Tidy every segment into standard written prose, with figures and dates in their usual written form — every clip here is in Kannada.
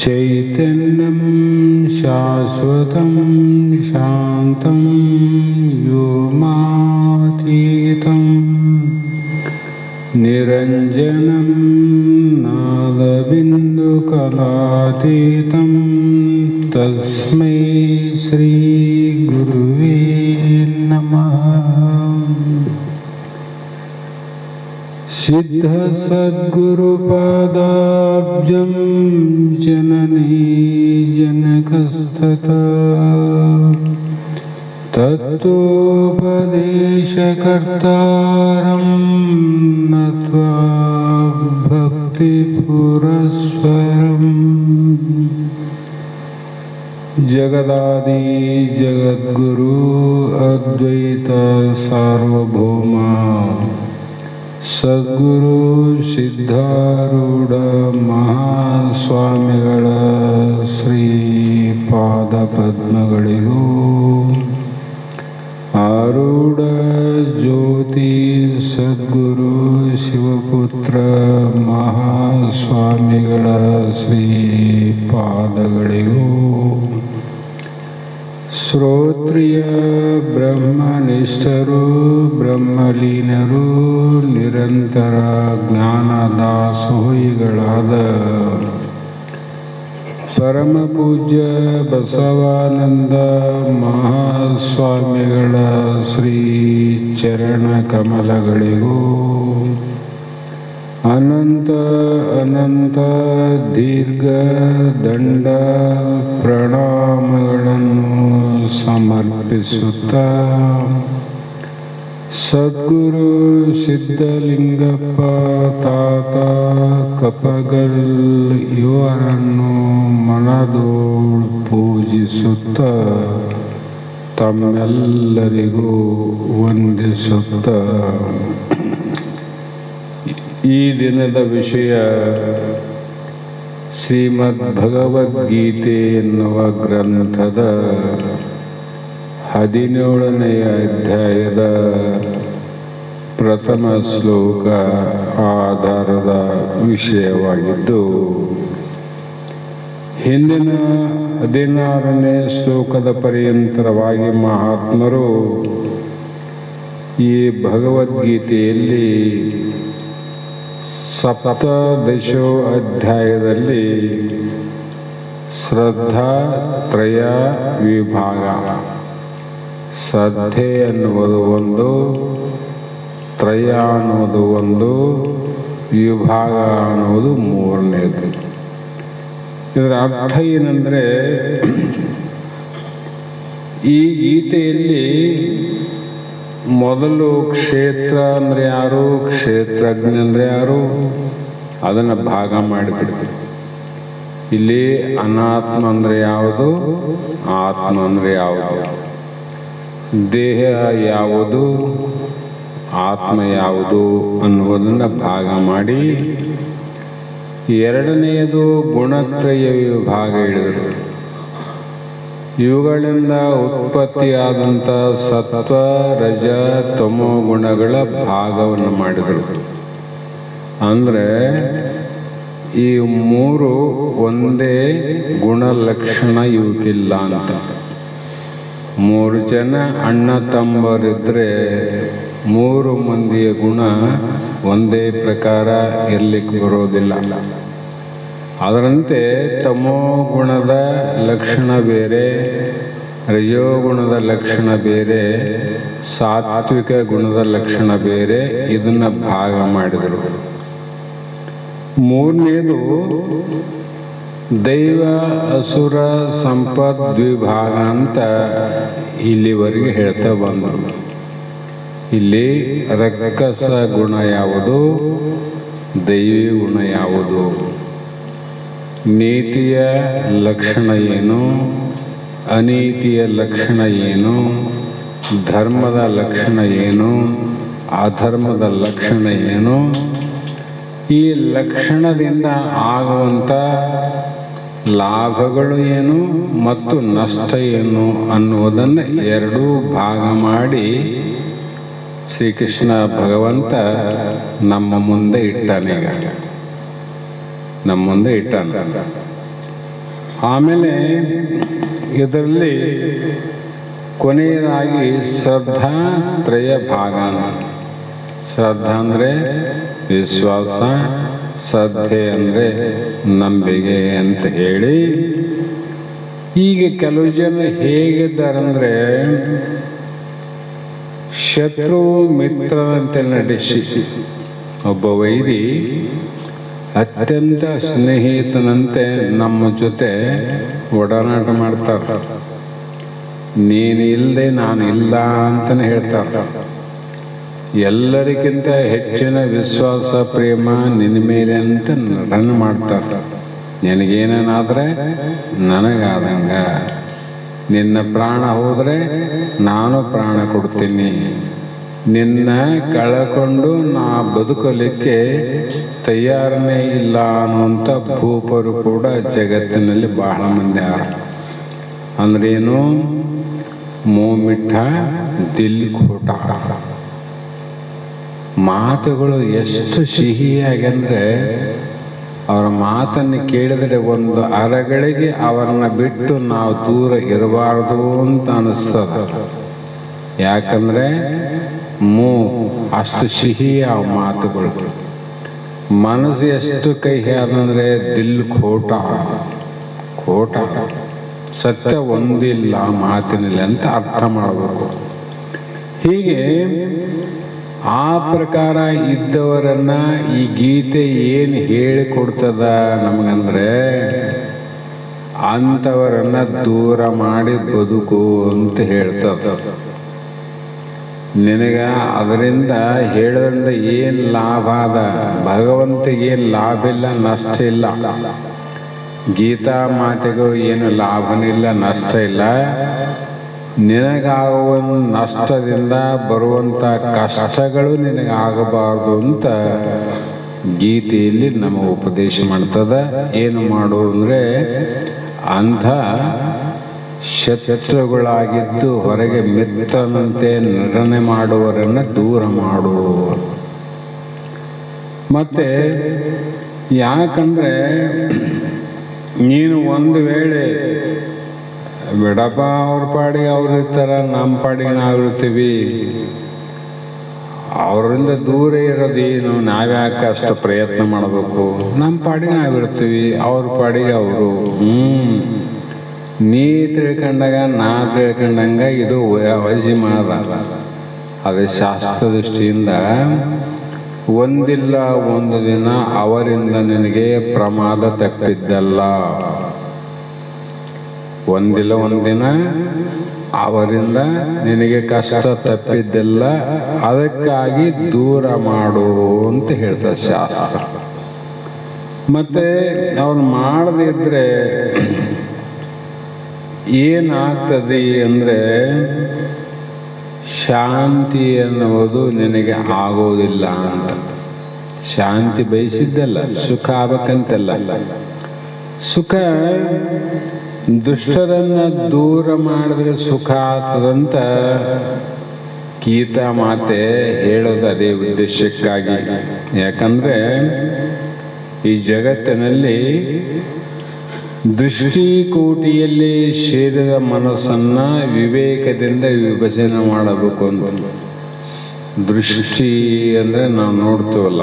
चैतन्यं शाश्वतं शान्तं व्योमातीतं निरञ्जनं नादबिन्दुकलातीतं तस्मै श्रीगुरुवे नमः। सिद्धसद्गुरुपादाब्जं जननी जनकस्तथा तत्त्वोपदेशकर्तारं नत्वा भक्तिपुरस्सरम् जगदादि जगद्गुरु अद्वैत सार्वभौमा सद्गुರು ಸಿದ್ಧಾರೂಢ ಮಹಾಸ್ವಾಮಿಗಳ ಶ್ರೀಪಾದ ಪದ್ಮಗಳಿಗೂ ಆರೂಢ ಜ್ಯೋತಿ ಸದ್ಗುರು ಶಿವಪುತ್ರ ಮಹಾಸ್ವಾಮಿಗಳ ಶ್ರೀಪಾದಗಳಿಗೂ ಶ್ರೋತ್ರಿಯ ಬ್ರಹ್ಮನಿಷ್ಠರು ಬ್ರಹ್ಮಲೀನರು ನಿರಂತರ ಜ್ಞಾನದಾಸೋಹಿಗಳಾದ ಪರಮಪೂಜ್ಯ ಬಸವಾನಂದ ಮಹಾಸ್ವಾಮಿಗಳ ಶ್ರೀ ಚರಣ ಕಮಲಗಳಿಗೂ ಅನಂತ ಅನಂತ ದೀರ್ಘ ದಂಡ ಪ್ರಣಾಮಗಳನ್ನು ಸಮರ್ಪಿಸುತ್ತಾ ಸದ್ಗುರು ಸಿದ್ಧಲಿಂಗಪ್ಪ ತಾತ ಕಪಗಲ್ ಇವರನ್ನು ಮನದೋಳು ಪೂಜಿಸುತ್ತಾ ತಮ್ಮೆಲ್ಲರಿಗೂ ವಂದಿಸುತ್ತಾ ಈ ದಿನದ ವಿಷಯ ಶ್ರೀಮದ್ ಭಗವದ್ಗೀತೆ ಎನ್ನುವ ಗ್ರಂಥದ 17ನೆಯ ಅಧ್ಯಾಯದ ಪ್ರಥಮ ಶ್ಲೋಕ ಆಧಾರದ ವಿಷಯವಾಗಿದ್ದು, ಹಿಂದಿನ 16ನೇ ಶ್ಲೋಕದ ಪರ್ಯಂತರವಾಗಿ ಮಹಾತ್ಮರು ಈ ಭಗವದ್ಗೀತೆಯಲ್ಲಿ ಸಪ್ತದಶೋ ಅಧ್ಯಾಯದಲ್ಲಿ ಶ್ರದ್ಧಾತ್ರಯ ವಿಭಾಗ, ಶ್ರದ್ಧೆ ಅನ್ನುವುದು ಒಂದು, ತ್ರಯ ಅನ್ನುವುದು ಒಂದು, ವಿಭಾಗ ಅನ್ನುವುದು ಮೂರನೇದು. ಇದರ ಅರ್ಥ ಏನಂದರೆ, ಈ ಗೀತೆಯಲ್ಲಿ ಮೊದಲು ಕ್ಷೇತ್ರ ಅಂದರೆ ಯಾರು, ಕ್ಷೇತ್ರಜ್ಞ ಅಂದರೆ ಯಾರು ಅದನ್ನು ಭಾಗ ಮಾಡಿಬಿಡ್ತೀವಿ. ಇಲ್ಲಿ ಅನಾತ್ಮ ಅಂದರೆ ಯಾವುದು, ಆತ್ಮ ಅಂದರೆ ಯಾವುದು, ದೇಹ ಯಾವುದು, ಆತ್ಮ ಯಾವುದು ಅನ್ನುವುದನ್ನು ಭಾಗ ಮಾಡಿ, ಎರಡನೆಯದು ಗುಣತ್ರಯ ವಿಭಾಗ ಹಿಡಿದರು. ಇವುಗಳಿಂದ ಉತ್ಪತ್ತಿಯಾದಂಥ ಸತ್ವ ರಜ ತಮೋ ಗುಣಗಳ ಭಾಗವನ್ನು ಮಾಡಿದರು. ಅಂದರೆ ಈ ಮೂರು ಒಂದೇ ಗುಣಲಕ್ಷಣ ಇವಕ್ಕಿಲ್ಲ ಅಂತ. 3 ಜನ ಅಣ್ಣ ತಮ್ಮರಿದ್ದರೆ 3 ಮಂದಿಯ ಗುಣ ಒಂದೇ ಪ್ರಕಾರ ಇರಲಿಕ್ಕೆ ಬರೋದಿಲ್ಲ. ಅದರಂತೆ ತಮೋ ಗುಣದ ಲಕ್ಷಣ ಬೇರೆ, ರಜೋಗುಣದ ಲಕ್ಷಣ ಬೇರೆ, ಸಾತ್ವಿಕ ಗುಣದ ಲಕ್ಷಣ ಬೇರೆ. ಇದನ್ನು ಭಾಗ ಮಾಡಿದರು. ಮೂರನೇದು ದೈವ ಅಸುರ ಸಂಪತ್ ದ್ವಿಭಾಗ ಅಂತ ಇಲ್ಲಿವರೆಗೆ ಹೇಳ್ತಾ ಬಂದರು. ಇಲ್ಲಿ ರಕ್ಕಸ ಗುಣ ಯಾವುದು, ದೈವಿ ಗುಣ ಯಾವುದು, ನೀತಿಯ ಲಕ್ಷಣ ಏನು, ಅನೀತಿಯ ಲಕ್ಷಣ ಏನು, ಧರ್ಮದ ಲಕ್ಷಣ ಏನು, ಅಧರ್ಮದ ಲಕ್ಷಣ ಏನು, ಈ ಲಕ್ಷಣದಿಂದ ಆಗುವಂಥ ಲಾಭಗಳು ಏನು ಮತ್ತು ನಷ್ಟ ಏನು ಅನ್ನುವುದನ್ನು ಎರಡೂ ಭಾಗ ಮಾಡಿ ಶ್ರೀಕೃಷ್ಣ ಭಗವಂತ ನಮ್ಮ ಮುಂದೆ ಇಟ್ಟಾನೀಗ, ನಮ್ಮ ಮುಂದೆ ಇಟ್ಟಾನ. ಆಮೇಲೆ ಇದರಲ್ಲಿ ಕೊನೆಯದಾಗಿ ಶ್ರದ್ಧಾ ತ್ರಯ ಭಾಗ. ಶ್ರದ್ಧಾ ಅಂದರೆ ವಿಶ್ವಾಸ, ಶ್ರದ್ಧೆ ಅಂದರೆ ನಂಬಿಕೆ ಅಂತ ಹೇಳಿ, ಈಗ ಕೆಲವು ಜನ ಹೇಗಿದ್ದಾರಂದರೆ ಶತ್ರು ಮಿತ್ರರಂತೆ ನಡೆಸಿ ಒಬ್ಬ ವೈರಿ ಅತ್ಯಂತ ಸ್ನೇಹಿತನಂತೆ ನಮ್ಮ ಜೊತೆ ಒಡನಾಟ ಮಾಡ್ತಾರೆ. ನೀನು ಇಲ್ಲದೆ ನಾನು ಇಲ್ಲ ಅಂತಲೇ ಹೇಳ್ತಾರೆ. ಎಲ್ಲರಿಗಿಂತ ಹೆಚ್ಚಿನ ವಿಶ್ವಾಸ ಪ್ರೇಮ ನಿನ್ನ ಮೇಲೆ ಅಂತ ರನ್ ಮಾಡ್ತಾರೆ. ನಿನಗೇನೇನಾದರೆ ನನಗಾದಂಗ, ನಿನ್ನ ಪ್ರಾಣ ಹೋದರೆ ನಾನು ಪ್ರಾಣ ಕೊಡ್ತೀನಿ, ನಿನ್ನ ಕಳಕೊಂಡು ನಾ ಬದುಕಲಿಕ್ಕೆ ತಯಾರನೇ ಇಲ್ಲ ಅನ್ನುವಂಥ ಭೂಪರು ಕೂಡ ಜಗತ್ತಿನಲ್ಲಿ ಬಹಳ ಮಂದಿ ಆರ. ಅಂದ್ರೇನು? ಮೋಮಿಠ ದಿಲ್ ಖೋಟ. ಮಾತುಗಳು ಎಷ್ಟು ಸಿಹಿಯಾಗಂದ್ರೆ ಅವರ ಮಾತನ್ನು ಕೇಳಿದರೆ ಒಂದು ಅರಗಳಿಗೆ ಅವರನ್ನ ಬಿಟ್ಟು ನಾವು ದೂರ ಇರಬಾರ್ದು ಅಂತ ಅನಿಸ್ತದ. ಯಾಕಂದರೆ ಅಷ್ಟು ಸಿಹಿ ಆ ಮಾತುಗಳು. ಮನಸ್ಸು ಎಷ್ಟು ಕಹಿ ಆದಂದರೆ ದಿಲ್ ಖೋಟ, ಖೋಟ, ಸತ್ಯ ಒಂದಿಲ್ಲ ಮಾತಿನಲ್ಲಿ ಅಂತ ಅರ್ಥ ಮಾಡಬೇಕು. ಹೀಗೆ ಆ ಪ್ರಕಾರ ಇದ್ದವರನ್ನ ಈ ಗೀತೆ ಏನು ಹೇಳಿಕೊಡ್ತದ ನಮಗಂದ್ರೆ, ಅಂಥವರನ್ನ ದೂರ ಮಾಡಿ ಬದುಕು ಅಂತ ಹೇಳ್ತದ. ನಿನಗ ಅದರಿಂದ ಹೇಳೋದ್ರಿಂದ ಏನು ಲಾಭ ಅದ? ಭಗವಂತಗೇನು ಲಾಭ ಇಲ್ಲ, ನಷ್ಟ ಇಲ್ಲ. ಗೀತಾ ಮಾತೆಗೂ ಏನು ಲಾಭನಿಲ್ಲ, ನಷ್ಟ ಇಲ್ಲ. ನಿನಗಾಗುವ ನಷ್ಟದಿಂದ ಬರುವಂಥ ಕಷ್ಟಗಳು ನಿನಗಾಗಬಾರ್ದು ಅಂತ ಗೀತೆಯಲ್ಲಿ ನಮಗೆ ಉಪದೇಶ ಮಾಡ್ತದ. ಏನು ಮಾಡು ಅಂದರೆ, ಅಂಥ ಶತ್ರುಗಳಾಗಿದ್ದು ಹೊರಗೆ ಮಿತ್ರನಂತೆ ನಟನೆ ಮಾಡುವವರನ್ನು ದೂರ ಮಾಡು. ಮತ್ತೆ ಯಾಕಂದರೆ ನೀನು ಒಂದು ವೇಳೆ ಬಿಡಪ್ಪ, ಅವ್ರ ಪಾಡಿಗೆ ಅವ್ರು ಇರ್ತಾರ, ನಮ್ಮ ಪಾಡಿಗೆ ನಾವಿರ್ತೀವಿ, ಅವರಿಂದ ದೂರ ಇರೋದೇನು, ನಾವ್ಯಾಕೆ ಅಷ್ಟು ಪ್ರಯತ್ನ ಮಾಡಬೇಕು, ನಮ್ಮ ಪಾಡಿಗೆ ನಾವಿರ್ತೀವಿ, ಅವ್ರ ಪಾಡಿಗೆ ಅವರು. ನೀ ತಿಳ್ಕೊಂಡಾಗ ನಾ ತಿಳ್ಕೊಂಡಂಗ ಇದು ವೈಜಿಮಾದ. ಅದೇ ಶಾಸ್ತ್ರ ದೃಷ್ಟಿಯಿಂದ ಒಂದಿಲ್ಲ ಒಂದು ದಿನ ಅವರಿಂದ ನಿನಗೆ ಪ್ರಮಾದ ತಪ್ಪಿದ್ದಲ್ಲ. ಒಂದಿಲ್ಲ ಒಂದಿನ ಅವರಿಂದ ನಿನಗೆ ಕಷ್ಟ ತಪ್ಪಿದ್ದಲ್ಲ. ಅದಕ್ಕಾಗಿ ದೂರ ಮಾಡು ಅಂತ ಹೇಳ್ತಾರೆ ಶಾಸ್ತ್ರ. ಮತ್ತೆ ಅವ್ರು ಮಾಡದಿದ್ರೆ ಏನಾಗ್ತದೆ ಅಂದರೆ, ಶಾಂತಿ ಅನ್ನುವುದು ನಿನಗೆ ಆಗೋದಿಲ್ಲ ಅಂತ. ಶಾಂತಿ ಬಯಸಿದ್ದಲ್ಲ, ಸುಖ ಆಗಬೇಕಂತಲ್ಲ. ಸುಖ ದುಷ್ಟರನ್ನ ದೂರ ಮಾಡಿದ್ರೆ ಸುಖ ಆಗ್ತದಂತ ಗೀತಾ ಮಾತೆ ಹೇಳೋದು ಅದೇ ಉದ್ದೇಶಕ್ಕಾಗಿ. ಯಾಕಂದ್ರೆ ಈ ಜಗತ್ತಿನಲ್ಲಿ ದೃಷ್ಟಿಕೋಟಿಯಲ್ಲಿ ಸೇರಿದ ಮನಸ್ಸನ್ನ ವಿವೇಕದಿಂದ ವಿಭಜನೆ ಮಾಡಬೇಕು ಅಂತ. ದೃಷ್ಟಿ ಅಂದರೆ ನಾವು ನೋಡ್ತೀವಲ್ಲ,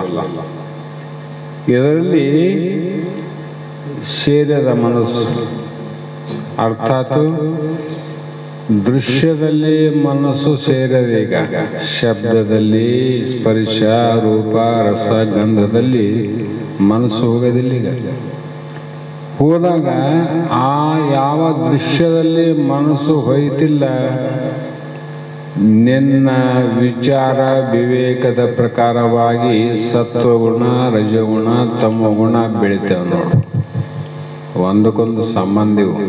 ಇದರಲ್ಲಿ ಸೇರಿದ ಮನಸ್ಸು ಅರ್ಥಾತ್ ದೃಶ್ಯದಲ್ಲಿ ಮನಸ್ಸು ಸೇರದೀಗ, ಶಬ್ದದಲ್ಲಿ, ಸ್ಪರ್ಶ, ರೂಪ, ರಸ, ಗಂಧದಲ್ಲಿ ಮನಸ್ಸು ಹೋಗೋದಿಲ್ಲ ಈಗ. ಹೋದಾಗ ಆ ಯಾವ ದೃಶ್ಯದಲ್ಲಿ ಮನಸ್ಸು ಹೋಯ್ತಿಲ್ಲ, ನಿನ್ನ ವಿಚಾರ ವಿವೇಕದ ಪ್ರಕಾರವಾಗಿ ಸತ್ವಗುಣ, ರಜಗುಣ, ತಮೋಗುಣ ಬೆಳಿತೇವೆ ನೋಡು. ಒಂದಕ್ಕೊಂದು ಸಂಬಂಧಿವು.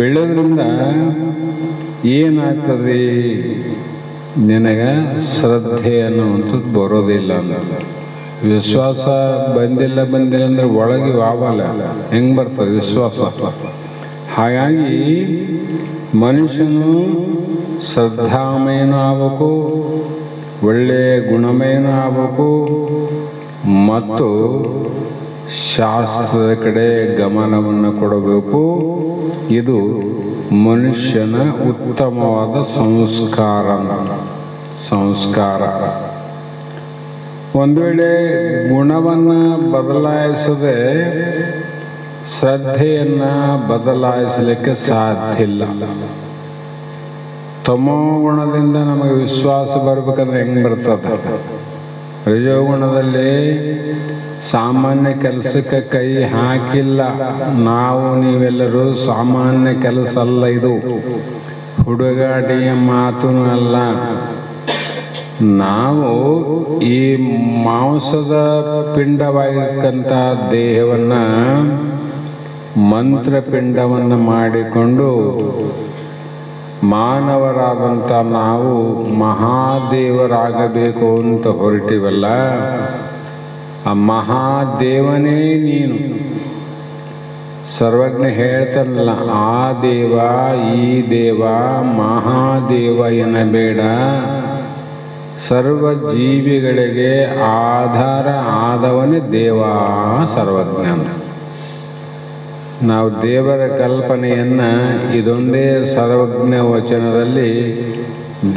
ಬೆಳೆದ್ರಿಂದ ಏನಾಗ್ತದೆ, ನಿನಗೆ ಶ್ರದ್ಧೆ ಅನ್ನುವಂಥದ್ದು ಬರೋದಿಲ್ಲ. ವಿಶ್ವಾಸ ಬಂದಿಲ್ಲ ಅಂದ್ರೆ ಒಳಗೆ ಆವಲ್ಲ, ಹೆಂಗೆ ಬರ್ತದೆ ವಿಶ್ವಾಸ? ಹಾಗಾಗಿ ಮನುಷ್ಯನು ಶ್ರದ್ಧಾಮಯನೂ ಆಗಬೇಕು, ಒಳ್ಳೆಯ ಗುಣಮಯನೂ ಆಗಬೇಕು, ಮತ್ತು ಶಾಸ್ತ್ರದ ಕಡೆ ಗಮನವನ್ನು ಕೊಡಬೇಕು. ಇದು ಮನುಷ್ಯನ ಉತ್ತಮವಾದ ಸಂಸ್ಕಾರ. ಒಂದು ವೇಳೆ ಗುಣವನ್ನು ಬದಲಾಯಿಸದೆ ಶ್ರದ್ಧೆಯನ್ನು ಬದಲಾಯಿಸಲಿಕ್ಕೆ ಸಾಧ್ಯ ಇಲ್ಲ. ತಮೋ ಗುಣದಿಂದ ನಮಗೆ ವಿಶ್ವಾಸ ಬರಬೇಕಂದ್ರೆ ಹೆಂಗೆ ಬರ್ತದೆ? ರಜೋಗುಣದಲ್ಲಿ ಸಾಮಾನ್ಯ ಕೆಲಸಕ್ಕೆ ಕೈ ಹಾಕಿಲ್ಲ. ನಾವು ನೀವೆಲ್ಲರೂ ಸಾಮಾನ್ಯ ಕೆಲಸ ಅಲ್ಲ ಇದು, ಹುಡುಗಾಟಿಯ ಮಾತೂ ಅಲ್ಲ. ನಾವು ಈ ಮಾಂಸದ ಪಿಂಡವಾಗಿರ್ತಕ್ಕಂಥ ದೇಹವನ್ನು ಮಂತ್ರಪಿಂಡವನ್ನು ಮಾಡಿಕೊಂಡು ಮಾನವರಾದಂಥ ನಾವು ಮಹಾದೇವರಾಗಬೇಕು ಅಂತ ಹೊರಟಿವಲ್ಲ, ಆ ಮಹಾದೇವನೇ ನೀನು. ಸರ್ವಜ್ಞ ಹೇಳ್ತಾನಲ್ಲ, ಆ ದೇವ ಈ ದೇವ ಮಹಾದೇವ ಎನ್ನಬೇಡ, ಸರ್ವ ಜೀವಿಗಳಿಗೆ ಆಧಾರ ಆದವನೇ ದೇವ ಸರ್ವಜ್ಞ. ನಾವು ದೇವರ ಕಲ್ಪನೆಯನ್ನು ಇದೊಂದೇ ಸರ್ವಜ್ಞ ವಚನದಲ್ಲಿ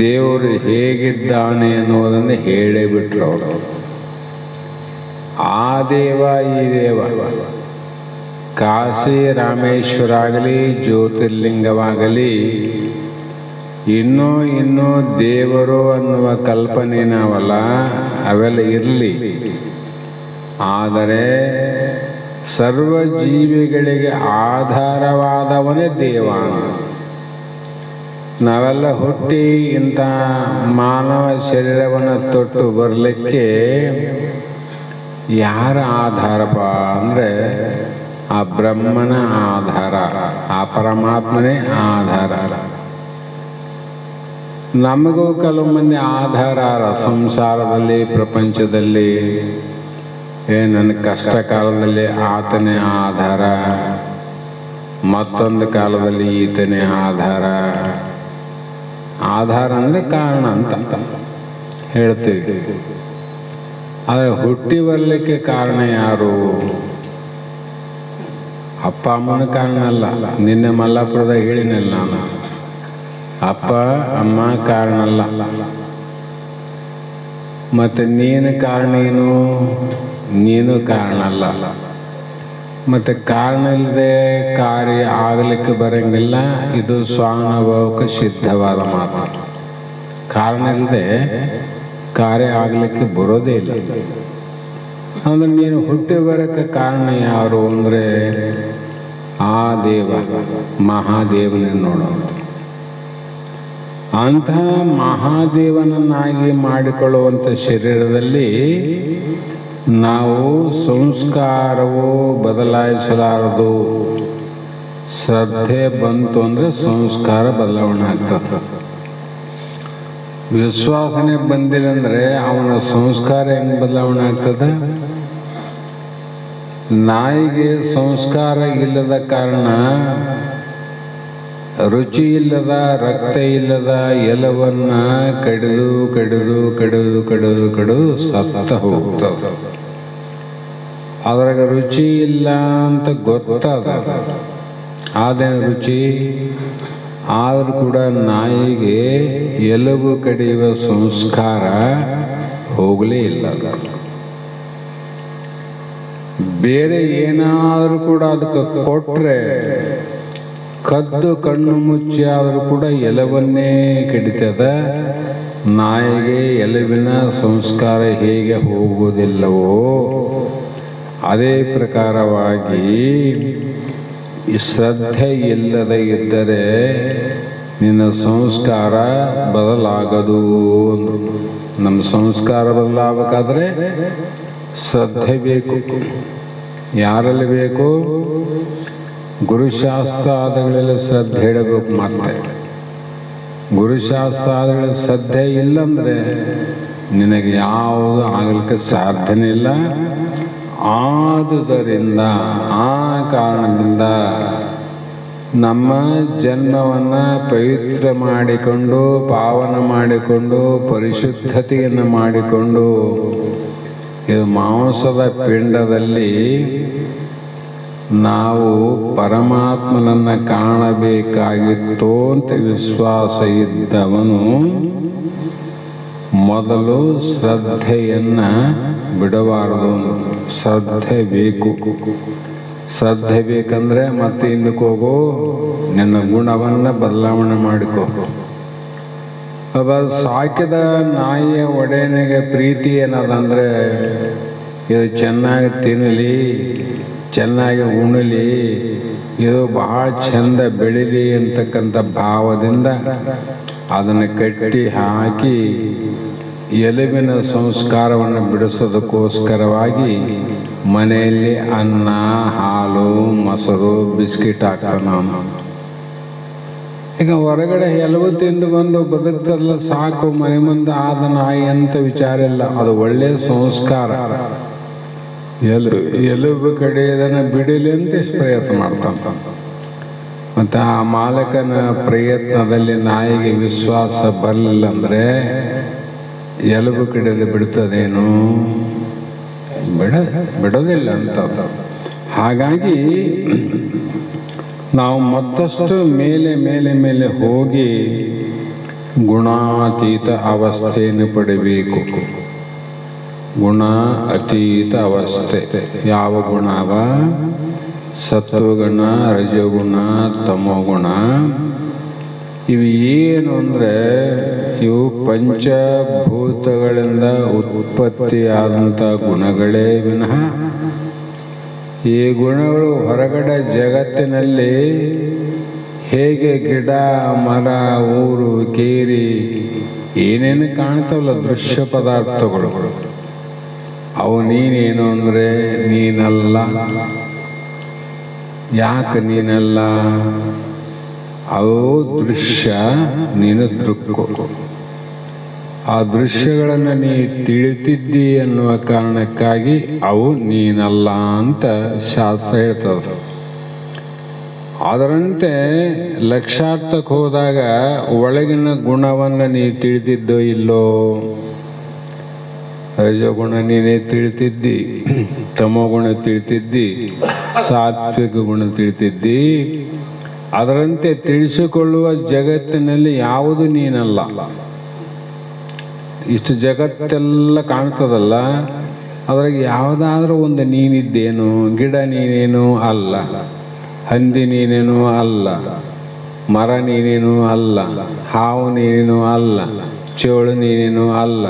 ದೇವರು ಹೇಗಿದ್ದಾನೆ ಅನ್ನೋದನ್ನು ಹೇಳೇ ಬಿಟ್ರು ಅವರು. ಆ ದೇವ ಈ ದೇವ, ಕಾಶಿ ರಾಮೇಶ್ವರ ಆಗಲಿ, ಜ್ಯೋತಿರ್ಲಿಂಗವಾಗಲಿ, ಇನ್ನೂ ದೇವರು ಅನ್ನುವ ಕಲ್ಪನೆ ನಾವಲ್ಲ, ಅವೆಲ್ಲ ಇರಲಿ. ಆದರೆ ಸರ್ವ ಜೀವಿಗಳಿಗೆ ಆಧಾರವಾದವನೇ ದೇವ. ನಾವೆಲ್ಲ ಹುಟ್ಟಿ ಇಂಥ ಮಾನವ ಶರೀರವನ್ನು ತೊಟ್ಟು ಬರಲಿಕ್ಕೆ ಯಾರ ಆಧಾರಪ್ಪ ಅಂದರೆ ಆ ಬ್ರಹ್ಮನ ಆಧಾರ, ಆ ಪರಮಾತ್ಮನೇ ಆಧಾರ. ನಮಗೂ ಕೆಲವು ಮಂದಿ ಆಧಾರ ಸಂಸಾರದಲ್ಲಿ, ಪ್ರಪಂಚದಲ್ಲಿ. ನನ್ನ ಕಷ್ಟ ಕಾಲದಲ್ಲಿ ಆತನೇ ಆಧಾರ, ಮತ್ತೊಂದು ಕಾಲದಲ್ಲಿ ಈತನೇ ಆಧಾರ. ಆಧಾರ ಅಂದರೆ ಕಾರಣ ಅಂತ ಹೇಳ್ತೀವಿ. ಆದರೆ ಹುಟ್ಟಿ ಬರಲಿಕ್ಕೆ ಕಾರಣ ಯಾರು? ಅಪ್ಪ ಅಮ್ಮನ ಕಾರಣ ಅಲ್ಲ. ನಿನ್ನೆ ಮಲ್ಲಾಪುರದಾಗ ಹೇಳಿನಲ್ಲ ನಾನು, ಅಪ್ಪ ಅಮ್ಮ ಕಾರಣ ಅಲ್ಲ. ಮತ್ತು ನೀನು ಕಾರಣ ಏನು? ನೀನು ಕಾರಣ ಅಲ್ಲ. ಮತ್ತು ಕಾರಣ ಇಲ್ಲದೆ ಕಾರ್ಯ ಆಗಲಿಕ್ಕೆ ಬರಂಗಿಲ್ಲ. ಇದು ಸ್ವಾನುಭವಕ್ಕೆ ಸಿದ್ಧವಾದ ಮಾತು. ಕಾರಣ ಇಲ್ಲದೆ ಕಾರ್ಯ ಆಗಲಿಕ್ಕೆ ಬರೋದೇ ಇಲ್ಲ. ಅಂದರೆ ನೀನು ಹುಟ್ಟಿ ಬರೋಕ್ಕೆ ಕಾರಣ ಯಾರು ಅಂದರೆ ಆ ದೇವ, ಮಹಾದೇವನೇ ನೋಡೋದು. ಅಂತಹ ಮಹಾದೇವನನ್ನಾಗಿ ಮಾಡಿಕೊಳ್ಳುವಂಥ ಶರೀರದಲ್ಲಿ ನಾವು ಸಂಸ್ಕಾರವು ಬದಲಾಯಿಸಲಾರದು. ಶ್ರದ್ಧೆ ಬಂತು ಅಂದರೆ ಸಂಸ್ಕಾರ ಬದಲಾವಣೆ ಆಗ್ತದೆ. ವಿಶ್ವಾಸನೆ ಬಂದಿಲ್ಲ ಅಂದರೆ ಅವನ ಸಂಸ್ಕಾರ ಹೆಂಗೆ ಬದಲಾವಣೆ ಆಗ್ತದೆ? ನಾಯಿಗೆ ಸಂಸ್ಕಾರ ಇಲ್ಲದ ಕಾರಣ ರುಚಿ ಇಲ್ಲದ, ರಕ್ತ ಇಲ್ಲದ ಎಲವನ್ನು ಕಡಿದು ಕಡಿದು ಕಡಿದು ಕಡಿದು ಕಡಿದು ಸತ್ತ ಹೋಗ್ತದೆ. ಅದ್ರಾಗ ರುಚಿ ಇಲ್ಲ ಅಂತ ಗೊತ್ತಾದ, ಆದೇನು ರುಚಿ ಆದರೂ ಕೂಡ ನಾಯಿಗೆ ಎಲುಬು ಕಡಿಯುವ ಸಂಸ್ಕಾರ ಹೋಗಲೇ ಇಲ್ಲ. ಬೇರೆ ಏನಾದರೂ ಕೂಡ ಅದಕ್ಕೆ ಕೊಟ್ಟರೆ, ಕದ್ದು ಕಣ್ಣು ಮುಚ್ಚಿ ಆದರೂ ಕೂಡ ಎಲವನ್ನೇ ಕಡಿತದ. ನಾಯಿಗೆ ಎಲುಬಿನ ಸಂಸ್ಕಾರ ಹೇಗೆ ಹೋಗುವುದಿಲ್ಲವೋ ಅದೇ ಪ್ರಕಾರವಾಗಿ ಈ ಶ್ರದ್ಧೆ ಇಲ್ಲದೆ ಇದ್ದರೆ ನಿನ್ನ ಸಂಸ್ಕಾರ ಬದಲಾಗದು. ನಮ್ಮ ಸಂಸ್ಕಾರ ಬದಲಾಗಬೇಕಾದ್ರೆ ಶ್ರದ್ಧೆ ಬೇಕು. ಯಾರಲ್ಲಿ ಬೇಕು? ಗುರುಶಾಸ್ತ್ರಾದಿಗಳಲ್ಲಿ ಶ್ರದ್ಧೆ ಇಡಬೇಕು. ಮತ್ತೆ ಗುರುಶಾಸ್ತ್ರಾದಿಗಳಲ್ಲಿ ಶ್ರದ್ಧೆ ಇಲ್ಲಂದರೆ ನಿನಗೆ ಯಾವುದು ಆಗಲಿಕ್ಕೆ ಸಾಧ್ಯನೇ ಇಲ್ಲ. ಆದುದರಿಂದ ಆ ಕಾರಣದಿಂದ ನಮ್ಮ ಜನ್ಮವನ್ನು ಪವಿತ್ರ ಮಾಡಿಕೊಂಡು, ಪಾವನ ಮಾಡಿಕೊಂಡು, ಪರಿಶುದ್ಧತೆಯನ್ನು ಮಾಡಿಕೊಂಡು, ಇದು ಮಾಂಸದ ಪಿಂಡದಲ್ಲಿ ನಾವು ಪರಮಾತ್ಮನನ್ನು ಕಾಣಬೇಕಾಗಿತ್ತು ಅಂತ ವಿಶ್ವಾಸ ಇದ್ದವನು ಮೊದಲು ಶ್ರದ್ಧೆಯನ್ನು ಬಿಡಬಾರದು. ಶ್ರದ್ಧೆ ಬೇಕು. ಶ್ರದ್ಧೆ ಬೇಕಂದ್ರೆ ಮತ್ತೆ ಇನ್ನಕ್ಕೆ ಹೋಗೋ, ನಿನ್ನ ಗುಣವನ್ನು ಬದಲಾವಣೆ ಮಾಡಿಕೋ. ಒಬ್ಬ ಸಾಕಿದ ನಾಯಿಯ ಒಡೆಯನಿಗೆ ಪ್ರೀತಿ ಏನದಂದರೆ, ಇದು ಚೆನ್ನಾಗಿ ತಿನ್ನಲಿ, ಚೆನ್ನಾಗಿ ಉಣಲಿ, ಇದು ಬಹಳ ಚಂದ ಬೆಳೀಲಿ ಅಂತಕ್ಕಂಥ ಭಾವದಿಂದ ಅದನ್ನು ಕಟ್ಟಿ ಹಾಕಿ ಎಲುಬಿನ ಸಂಸ್ಕಾರವನ್ನು ಬಿಡಿಸೋದಕ್ಕೋಸ್ಕರವಾಗಿ ಮನೆಯಲ್ಲಿ ಅನ್ನ, ಹಾಲು, ಮೊಸರು, ಬಿಸ್ಕಿಟ್ ಹಾಕ್ತಾನ. ಈಗ ಹೊರಗಡೆ ಎಲುಬು ತಿಂದು ಬಂದು ಬದುಕ್ತಾರಲ್ಲ, ಸಾಕು ಮನೆ ಮುಂದೆ ಆದ ನಾಯಿ ಅಂತ ವಿಚಾರ ಇಲ್ಲ. ಅದು ಒಳ್ಳೆಯ ಸಂಸ್ಕಾರ. ಎಲುಬು ಕಡೆಯದನ್ನು ಬಿಡಲಿ ಅಂತ ಪ್ರಯತ್ನ ಮಾಡ್ತಾನ. ಮತ್ತು ಆ ಮಾಲಕನ ಪ್ರಯತ್ನದಲ್ಲಿ ನಾಯಿಗೆ ವಿಶ್ವಾಸ ಬರಲಿಲ್ಲ ಅಂದರೆ ಎಲುಬು ಕಡೆಯಲ್ಲಿ ಬಿಡ್ತದೇನು? ಬಿಡೋದಿಲ್ಲ ಅಂತ. ಹಾಗಾಗಿ ನಾವು ಮತ್ತಷ್ಟು ಮೇಲೆ ಮೇಲೆ ಮೇಲೆ ಹೋಗಿ ಗುಣಾತೀತ ಅವಸ್ಥೆಯನ್ನು ಪಡಿಬೇಕು. ಗುಣ ಅತೀತ ಅವಸ್ಥೆ. ಯಾವ ಗುಣವ? ಸತ್ವಗುಣ, ರಜೋಗುಣ, ತಮೋಗುಣ. ಇವು ಏನು ಅಂದರೆ, ಇವು ಪಂಚಭೂತಗಳಿಂದ ಉತ್ಪತ್ತಿಯಾದಂಥ ಗುಣಗಳೇ ವಿನಃ ಈ ಗುಣಗಳು ಹೊರಗಡೆ ಜಗತ್ತಿನಲ್ಲಿ ಹೇಗೆ ಗಿಡ, ಮರ, ಊರು, ಕೇರಿ ಏನೇನು ಕಾಣ್ತಾವಲ್ಲ ದೃಶ್ಯ ಪದಾರ್ಥಗಳು, ಅವು ನೀನೇನು ಅಂದರೆ ನೀನಲ್ಲ. ಯಾಕೆ ನೀನಲ್ಲ? ಅವು ದೃಶ್ಯ, ನೀನು ದೃಕ್ಕು. ಆ ದೃಶ್ಯಗಳನ್ನು ನೀ ತಿಳಿತಿದ್ದಿ ಎನ್ನುವ ಕಾರಣಕ್ಕಾಗಿ ಅವು ನೀನಲ್ಲ ಅಂತ ಶಾಸ್ತ್ರ ಹೇಳ್ತದೆ. ಅದರಂತೆ ಲಕ್ಷಾರ್ಥಕ್ಕೆ ಹೋದಾಗ ಒಳಗಿನ ಗುಣವನ್ನು ನೀ ತಿಳಿದಿದ್ದೋ ಇಲ್ಲೋ? ರಜೋಗುಣ ನೀನೇ ತಿಳಿತಿದ್ದಿ, ತಮೋಗುಣ ತಿಳಿತಿದ್ದಿ, ಸಾತ್ವಿಕ ಗುಣ ತಿಳಿತಿದ್ದಿ. ಅದರಂತೆ ತಿಳಿಸಿಕೊಳ್ಳುವ ಜಗತ್ತಿನಲ್ಲಿ ಯಾವುದು ನೀನಲ್ಲ. ಇಷ್ಟು ಜಗತ್ತೆಲ್ಲ ಕಾಣ್ತದಲ್ಲ, ಅದ್ರಾಗ ಯಾವುದಾದ್ರೂ ಒಂದು ನೀನಿದ್ದೇನು? ಗಿಡ ನೀನೇನು ಅಲ್ಲ, ಹಂದಿ ನೀನೇನು ಅಲ್ಲ, ಮರ ನೀನೇನು ಅಲ್ಲ, ಹಾವು ನೀನೇನು ಅಲ್ಲ, ಚೇಳು ನೀನೇನು ಅಲ್ಲ,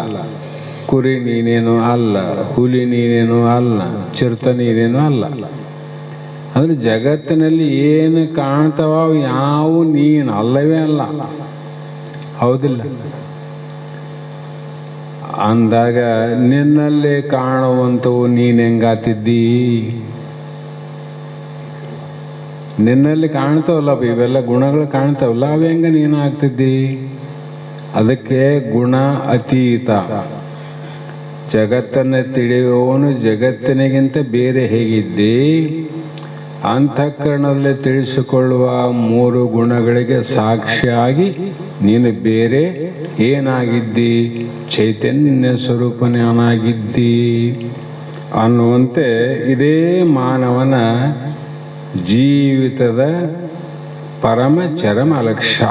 ಕುರಿ ನೀನೇನು ಅಲ್ಲ, ಹುಲಿ ನೀನೇನು ಅಲ್ಲ, ಚಿರತೆ ನೀನೇನು ಅಲ್ಲ. ಅಂದರೆ ಜಗತ್ತಿನಲ್ಲಿ ಏನು ಕಾಣ್ತಾವ ಯಾವ ನೀನು ಅಲ್ಲವೇ ಅಲ್ಲ. ಹೌದಿಲ್ಲ? ಅಂದಾಗ ನಿನ್ನಲ್ಲೇ ಕಾಣುವಂಥವು ನೀನು ಹೆಂಗಾತಿದ್ದಿ? ನಿನ್ನಲ್ಲಿ ಕಾಣ್ತಾವಲ್ಲ ಇವೆಲ್ಲ ಗುಣಗಳು ಕಾಣ್ತಾವಲ್ಲ, ಅವು ಹೆಂಗ ನೀನು ಆಗ್ತಿದ್ದಿ? ಅದಕ್ಕೆ ಗುಣ ಅತೀತ. ಜಗತ್ತನ್ನು ತಿಳಿಯುವವನು ಜಗತ್ತಿನಿಗಿಂತ ಬೇರೆ ಹೇಗಿದ್ದಿ? ಅಂತಃಕರಣದಲ್ಲಿ ತಿಳಿಸಿಕೊಳ್ಳುವ ಮೂರು ಗುಣಗಳಿಗೆ ಸಾಕ್ಷಿಯಾಗಿ ನೀನು ಬೇರೆ ಏನಾಗಿದ್ದಿ? ಚೈತನ್ಯ ಸ್ವರೂಪನಾಗಿದ್ದಿ ಅನ್ನುವಂತೆ ಇದೇ ಮಾನವನ ಜೀವಿತದ ಪರಮ ಚರಮ ಲಕ್ಷ್ಯ.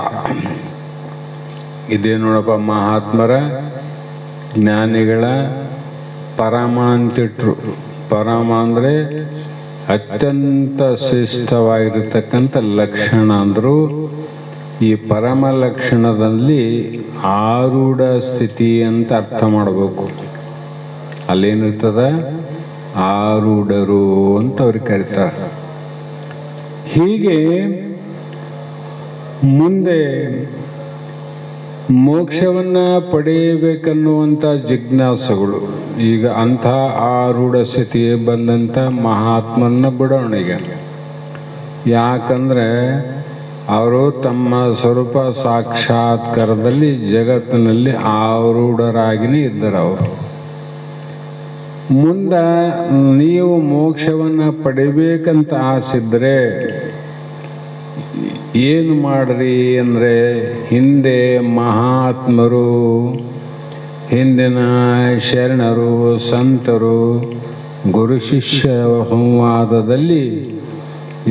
ಇದೇ ನೋಡಪ್ಪ ಮಹಾತ್ಮರ, ಜ್ಞಾನಿಗಳ ಪರಮ ಅಂತಿಟ್ರು. ಪರಮ ಅಂದರೆ ಅತ್ಯಂತ ಶ್ರೇಷ್ಠವಾಗಿರತಕ್ಕಂಥ ಲಕ್ಷಣ ಅಂದರು. ಈ ಪರಮ ಲಕ್ಷಣದಲ್ಲಿ ಆರೂಢ ಸ್ಥಿತಿ ಅಂತ ಅರ್ಥ ಮಾಡಬೇಕು. ಅಲ್ಲೇನಿರ್ತದ? ಆರೂಢರು ಅಂತ ಅವ್ರಿಗೆ ಕರೀತಾರೆ. ಹೀಗೆ ಮುಂದೆ ಮೋಕ್ಷವನ್ನು ಪಡೆಯಬೇಕನ್ನುವಂಥ ಜಿಜ್ಞಾಸಗಳು. ಈಗ ಅಂಥ ಆರೂಢ ಸ್ಥಿತಿಗೆ ಬಂದಂಥ ಮಹಾತ್ಮನ ಬಿಡೋಣ ಈಗ. ಯಾಕಂದರೆ ಅವರು ತಮ್ಮ ಸ್ವರೂಪ ಸಾಕ್ಷಾತ್ಕಾರದಲ್ಲಿ ಜಗತ್ತಿನಲ್ಲಿ ಆರೂಢರಾಗಿಯೇ ಇದ್ದರು. ಅವರು ಮುಂದೆ ನೀವು ಮೋಕ್ಷವನ್ನು ಪಡಿಬೇಕಂತ ಆಸಿದ್ರೆ ಏನು ಮಾಡ್ರಿ ಅಂದರೆ, ಹಿಂದೆ ಮಹಾತ್ಮರು, ಹಿಂದಿನ ಶರಣರು, ಸಂತರು, ಗುರು ಶಿಷ್ಯ ಸಂವಾದದಲ್ಲಿ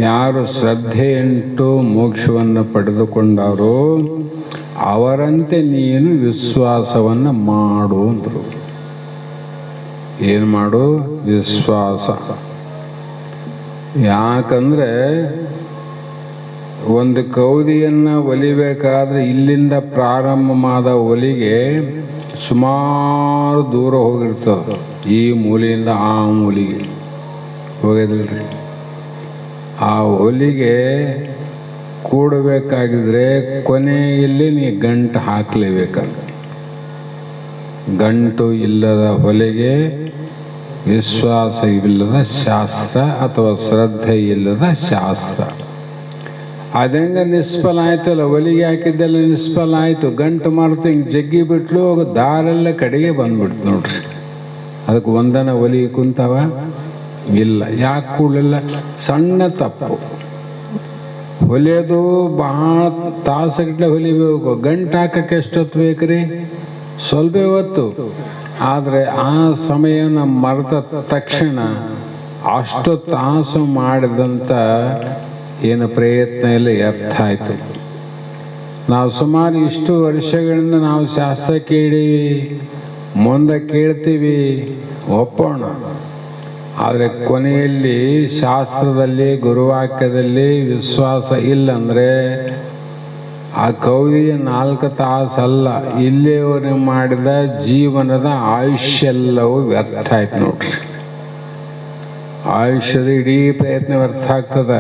ಯಾರು ಶ್ರದ್ಧೆಯುಂಟು ಮೋಕ್ಷವನ್ನು ಪಡೆದುಕೊಂಡಾರೋ ಅವರಂತೆ ನೀನು ವಿಶ್ವಾಸವನ್ನು ಮಾಡು ಅಂದರು. ಏನು ಮಾಡು? ವಿಶ್ವಾಸ. ಯಾಕಂದರೆ ಒಂದು ಕೌದಿಯನ್ನು ಒಲಿಬೇಕಾದ್ರೆ ಇಲ್ಲಿಂದ ಪ್ರಾರಂಭವಾದ ಒಲಿಗೆ ಸುಮಾರು ದೂರ ಹೋಗಿರ್ತದೆ. ಈ ಮೂಲೆಯಿಂದ ಆ ಮೂಲೆಗೆ ಹೋಗಿದಿಲ್ರಿ. ಆ ಒಲಿಗೆ ಕೂಡಬೇಕಾಗಿದ್ರೆ ಕೊನೆಯಲ್ಲಿ ನೀ ಗಂಟು ಹಾಕಲೇಬೇಕಂತ. ಗಂಟು ಇಲ್ಲದ ಹೊಲಿಗೆ ವಿಶ್ವಾಸ ಇಲ್ಲದ ಶಾಸ್ತ್ರ ಅಥವಾ ಶ್ರದ್ಧೆ ಇಲ್ಲದ ಶಾಸ್ತ್ರ. ಅದಂಗ ನಿಷ್ಫಲ ಆಯ್ತಲ್ಲ, ಒಲಿಗೆ ಹಾಕಿದ್ದೆಲ್ಲ ನಿಷ್ಫಲ ಆಯಿತು. ಗಂಟು ಮಾಡ್ತು ಹಿಂಗೆ ಜಗ್ಗಿ ಬಿಟ್ಲು, ದಾರೆಲ್ಲ ಕಡೆಗೆ ಬಂದ್ಬಿಡ್ತು ನೋಡ್ರಿ. ಅದಕ್ಕೆ ಒಂದನ ಒಲಿಗೆ ಕುಂತವ ಇಲ್ಲ. ಯಾಕೆ ಕೂಡಲಿಲ್ಲ? ಸಣ್ಣ ತಪ್ಪು. ಹೊಲಿಯೋದು ಭಾಳ ತಾಸುಗಟ್ಟಲೆ ಹೊಲಿಬೇಕು. ಗಂಟು ಹಾಕಕ್ಕೆ ಎಷ್ಟೊತ್ತು ಬೇಕ್ರಿ? ಸ್ವಲ್ಪ ಹೊತ್ತು. ಆದರೆ ಆ ಸಮಯನ ಮರೆತ ತಕ್ಷಣ ಅಷ್ಟು ತಾಸು ಮಾಡಿದಂಥ ಏನು ಪ್ರಯತ್ನ ಎಲ್ಲ ವ್ಯರ್ಥ ಆಯಿತು. ನಾವು ಸುಮಾರು ಇಷ್ಟು ವರ್ಷಗಳಿಂದ ನಾವು ಶಾಸ್ತ್ರ ಕೇಳೀವಿ, ಮುಂದೆ ಕೇಳ್ತೀವಿ, ಒಪ್ಪೋಣ. ಆದರೆ ಕೊನೆಯಲ್ಲಿ ಶಾಸ್ತ್ರದಲ್ಲಿ ಗುರುವಾಕ್ಯದಲ್ಲಿ ವಿಶ್ವಾಸ ಇಲ್ಲಂದರೆ ಆ ಕೌದಿಯ 4 ತಾಸಲ್ಲ, ಇಲ್ಲಿಯವರೆಗೆ ಮಾಡಿದ ಜೀವನದ ಆಯುಷ್ಯ ಎಲ್ಲವೂ ವ್ಯರ್ಥ ಆಯ್ತು ನೋಡ್ರಿ. ಆಯುಷ್ಯದ ಇಡೀ ಪ್ರಯತ್ನ ವ್ಯರ್ಥ ಆಗ್ತದೆ.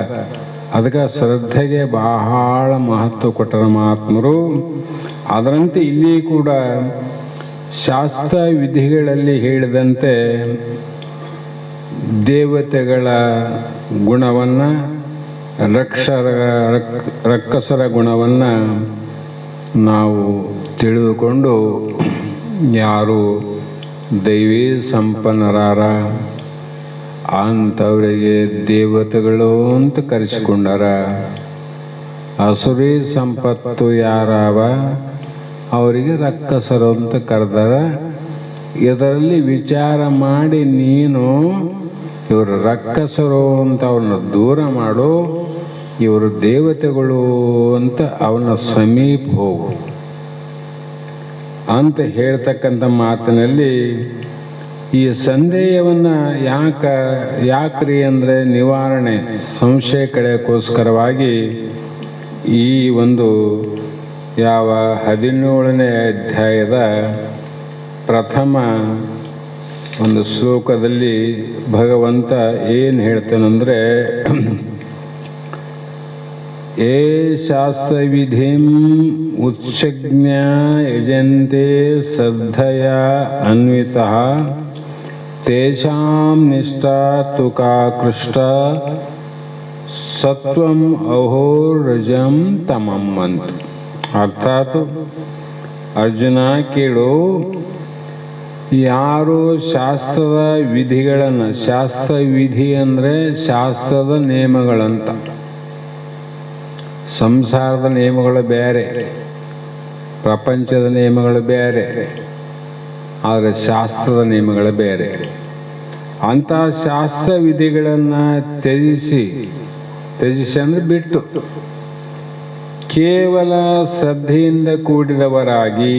ಅದಕ್ಕೆ ಶ್ರದ್ಧೆಗೆ ಬಹಳ ಮಹತ್ವ ಕೊಟ್ಟರ ಮಹಾತ್ಮರು. ಅದರಂತೆ ಇಲ್ಲಿ ಕೂಡ ಶಾಸ್ತ್ರ ವಿಧಿಗಳಲ್ಲಿ ಹೇಳಿದಂತೆ ದೇವತೆಗಳ ಗುಣವನ್ನು, ರಕ್ಕಸರ ಗುಣವನ್ನು ನಾವು ತಿಳಿದುಕೊಂಡು ಯಾರು ದೈವೀ ಸಂಪನ್ನರಾರ ಅಂಥವರಿಗೆ ದೇವತೆಗಳು ಅಂತ ಕರೆಸಿಕೊಂಡಾರ. ಅಸುರಿ ಸಂಪತ್ತು ಯಾರವ ಅವರಿಗೆ ರಕ್ಕಸರು ಅಂತ ಕರೆದಾರ. ಇದರಲ್ಲಿ ವಿಚಾರ ಮಾಡಿ ನೀನು ಇವರು ರಕ್ಕಸರು ಅಂತ ಅವನ್ನ ದೂರ ಮಾಡು, ಇವರು ದೇವತೆಗಳು ಅಂತ ಅವನ ಸಮೀಪ ಹೋಗು ಅಂತ ಹೇಳ್ತಕ್ಕಂಥ ಮಾತಿನಲ್ಲಿ ಈ ಸಂದೇಹವನ್ನು ಯಾಕ್ರಿ ಅಂದರೆ ನಿವಾರಣೆ, ಸಂಶಯ ಕಡೆಗೋಸ್ಕರವಾಗಿ ಈ ಒಂದು 17ನೇ ಅಧ್ಯಾಯದ ಪ್ರಥಮ ಒಂದು ಶ್ಲೋಕದಲ್ಲಿ ಭಗವಂತ ಏನು ಹೇಳ್ತಾನಂದರೆ, ಏ ಶಾಸ್ತ್ರವಿಧಿಂ ಉತ್ಸಜ್ಞ ಯಜಂತೆ ಶ್ರದ್ಧಯ ಅನ್ವಿತಃ ತೇಷಾಂ ನಿಷ್ಠಾ ತುಕಾಕೃಷ್ಟ ಸತ್ವಂ ಅಹೋರಜಂ ತಮಂ ಅಂತ. ಅರ್ಥಾತ್ ಅರ್ಜುನ ಕೇಳು, ಯಾರು ಶಾಸ್ತ್ರದ ವಿಧಿಗಳನ್ನು, ಶಾಸ್ತ್ರ ವಿಧಿ ಅಂದರೆ ಶಾಸ್ತ್ರದ ನಿಯಮಗಳಂತ. ಸಂಸಾರದ ನಿಯಮಗಳು ಬೇರೆ, ಪ್ರಪಂಚದ ನಿಯಮಗಳು ಬೇರೆ, ಆದರೆ ಶಾಸ್ತ್ರದ ನಿಯಮಗಳು ಬೇರೆ. ಅಂಥ ಶಾಸ್ತ್ರ ವಿಧಿಗಳನ್ನು ತ್ಯಜಿಸಿ ಅಂದರೆ ಬಿಟ್ಟು ಕೇವಲ ಶ್ರದ್ಧೆಯಿಂದ ಕೂಡಿದವರಾಗಿ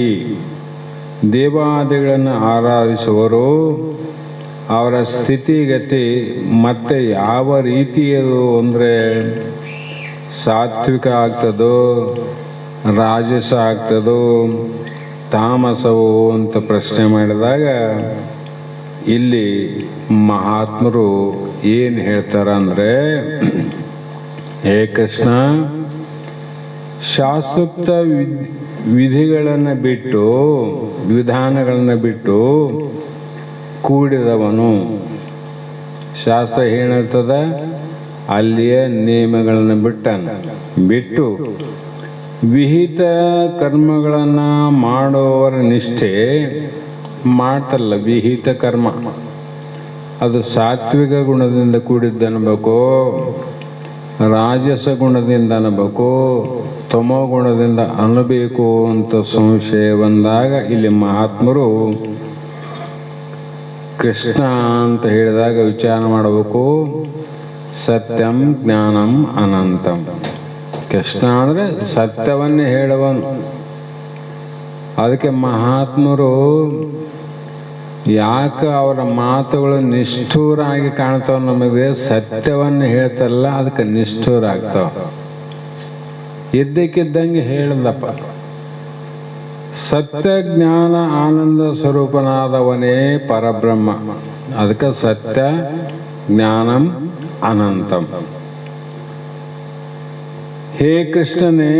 ದೇವಾದಿಗಳನ್ನು ಆರಾಧಿಸುವರು. ಅವರ ಸ್ಥಿತಿಗತಿ ಮತ್ತೆ ಯಾವ ರೀತಿಯದು ಅಂದರೆ ಸಾತ್ವಿಕ ಆಗ್ತದೋ, ರಾಜಸ ಆಗ್ತದೋ, ತಾಮಸವೋ ಅಂತ ಪ್ರಶ್ನೆ ಮಾಡಿದಾಗ ಇಲ್ಲಿ ಮಹಾತ್ಮರು ಏನು ಹೇಳ್ತಾರಂದ್ರೆ, ಹೇ ಕೃಷ್ಣ, ಶಾಸ್ತ್ರೋಕ್ತ ವಿಧಿಗಳನ್ನು ಬಿಟ್ಟು, ವಿಧಾನಗಳನ್ನು ಬಿಟ್ಟು ಕೂಡಿದವನು, ಶಾಸ್ತ್ರ ಏನಿರ್ತದ ಅಲ್ಲಿಯ ನಿಯಮಗಳನ್ನು ಬಿಟ್ಟು ವಿಹಿತ ಕರ್ಮಗಳನ್ನು ಮಾಡುವವರ ನಿಷ್ಠೆ ಮಾಡ್ತಲ್ಲ. ವಿಹಿತ ಕರ್ಮ ಅದು ಸಾತ್ವಿಕ ಗುಣದಿಂದ ಕೂಡಿದ್ದನ್ಬೇಕು, ರಾಜಸ ಗುಣದಿಂದ ಅನ್ನಬೇಕು, ತಮೋ ಗುಣದಿಂದ ಅನ್ನಬೇಕು ಅಂತ ಸಂಶಯ ಬಂದಾಗ ಇಲ್ಲಿ ಮಹಾತ್ಮರು ಕೃಷ್ಣ ಅಂತ ಹೇಳಿದಾಗ ವಿಚಾರ ಮಾಡಬೇಕು. ಸತ್ಯಂ ಜ್ಞಾನಂ ಅನಂತಂ. ಕೃಷ್ಣ ಅಂದರೆ ಸತ್ಯವನ್ನೇ ಹೇಳುವನು. ಅದಕ್ಕೆ ಮಹಾತ್ಮರು ಯಾಕೆ ಅವರ ಮಾತುಗಳು ನಿಷ್ಠೂರಾಗಿ ಕಾಣ್ತಾವ, ನಮಗೆ ಸತ್ಯವನ್ನು ಹೇಳ್ತಾರಲ್ಲ ಅದಕ್ಕೆ ನಿಷ್ಠೂರ ಆಗ್ತಾವ. ಇದ್ದಕ್ಕಿದ್ದಂಗೆ ಹೇಳದಪ್ಪ, ಸತ್ಯ ಜ್ಞಾನ ಆನಂದ ಸ್ವರೂಪನಾದವನೇ ಪರಬ್ರಹ್ಮ. ಅದಕ್ಕೆ ಸತ್ಯ ಜ್ಞಾನಂ ಅನಂತಂ. ಹೇ ಕೃಷ್ಣನೇ,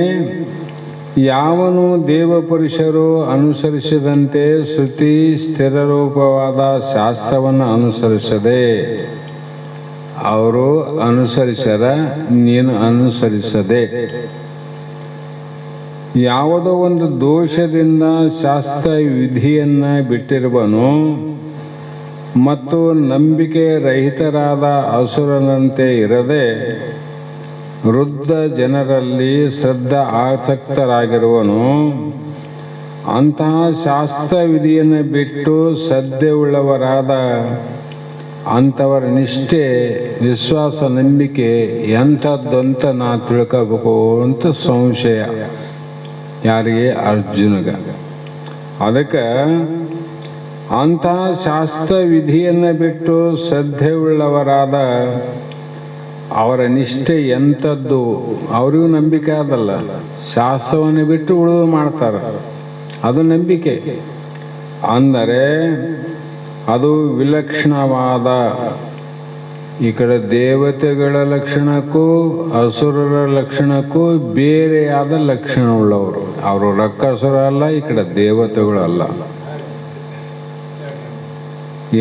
ಯಾವನು ದೇವಪುರುಷರು ಅನುಸರಿಸಿದಂತೆ ಶ್ರುತಿ ಸ್ಥಿರರೂಪವಾದ ಶಾಸ್ತ್ರವನ್ನು ಅನುಸರಿಸದೆ, ಅವರು ಅನುಸರಿಸರ ನೀನು ಅನುಸರಿಸದೆ, ಯಾವುದೋ ಒಂದು ದೋಷದಿಂದ ಶಾಸ್ತ್ರ ವಿಧಿಯನ್ನು ಬಿಟ್ಟಿರುವನು ಮತ್ತು ನಂಬಿಕೆ ರಹಿತರಾದ ಅಸುರನಂತೆ ಇರದೆ ವೃದ್ಧ ಜನರಲ್ಲಿ ಶ್ರದ್ಧಾ ಆಸಕ್ತರಾಗಿರುವನು, ಅಂತಹ ಶಾಸ್ತ್ರ ವಿಧಿಯನ್ನು ಬಿಟ್ಟು ಶ್ರದ್ಧೆಯುಳ್ಳವರಾದ ಅಂಥವರ ನಿಷ್ಠೆ, ವಿಶ್ವಾಸ, ನಂಬಿಕೆ ಎಂಥದ್ದಂತ ನಾ ತಿಳ್ಕೋಬೇಕು ಅಂತ ಸಂಶಯ. ಯಾರಿಗೆ? ಅರ್ಜುನಗ. ಅದಕ್ಕೆ ಅಂತಹ ಶಾಸ್ತ್ರ ವಿಧಿಯನ್ನು ಬಿಟ್ಟು ಶ್ರದ್ಧೆಯುಳ್ಳವರಾದ ಅವರ ನಿಷ್ಠೆ ಎಂಥದ್ದು, ಅವರಿಗೂ ನಂಬಿಕೆ ಅದಲ್ಲ. ಶಾಸ್ತ್ರವನ್ನು ಬಿಟ್ಟು ಉಳಿದು ಮಾಡ್ತಾರೆ, ಅದು ನಂಬಿಕೆ. ಅಂದರೆ ಅದು ವಿಲಕ್ಷಣವಾದ, ಈ ಕಡೆ ದೇವತೆಗಳ ಲಕ್ಷಣಕ್ಕೂ ಅಸುರರ ಲಕ್ಷಣಕ್ಕೂ ಬೇರೆಯಾದ ಲಕ್ಷಣವುಳ್ಳವರು. ಅವರು ರಕ್ಕಸುರ ಅಲ್ಲ, ಈ ಕಡೆ ದೇವತೆಗಳು ಅಲ್ಲ,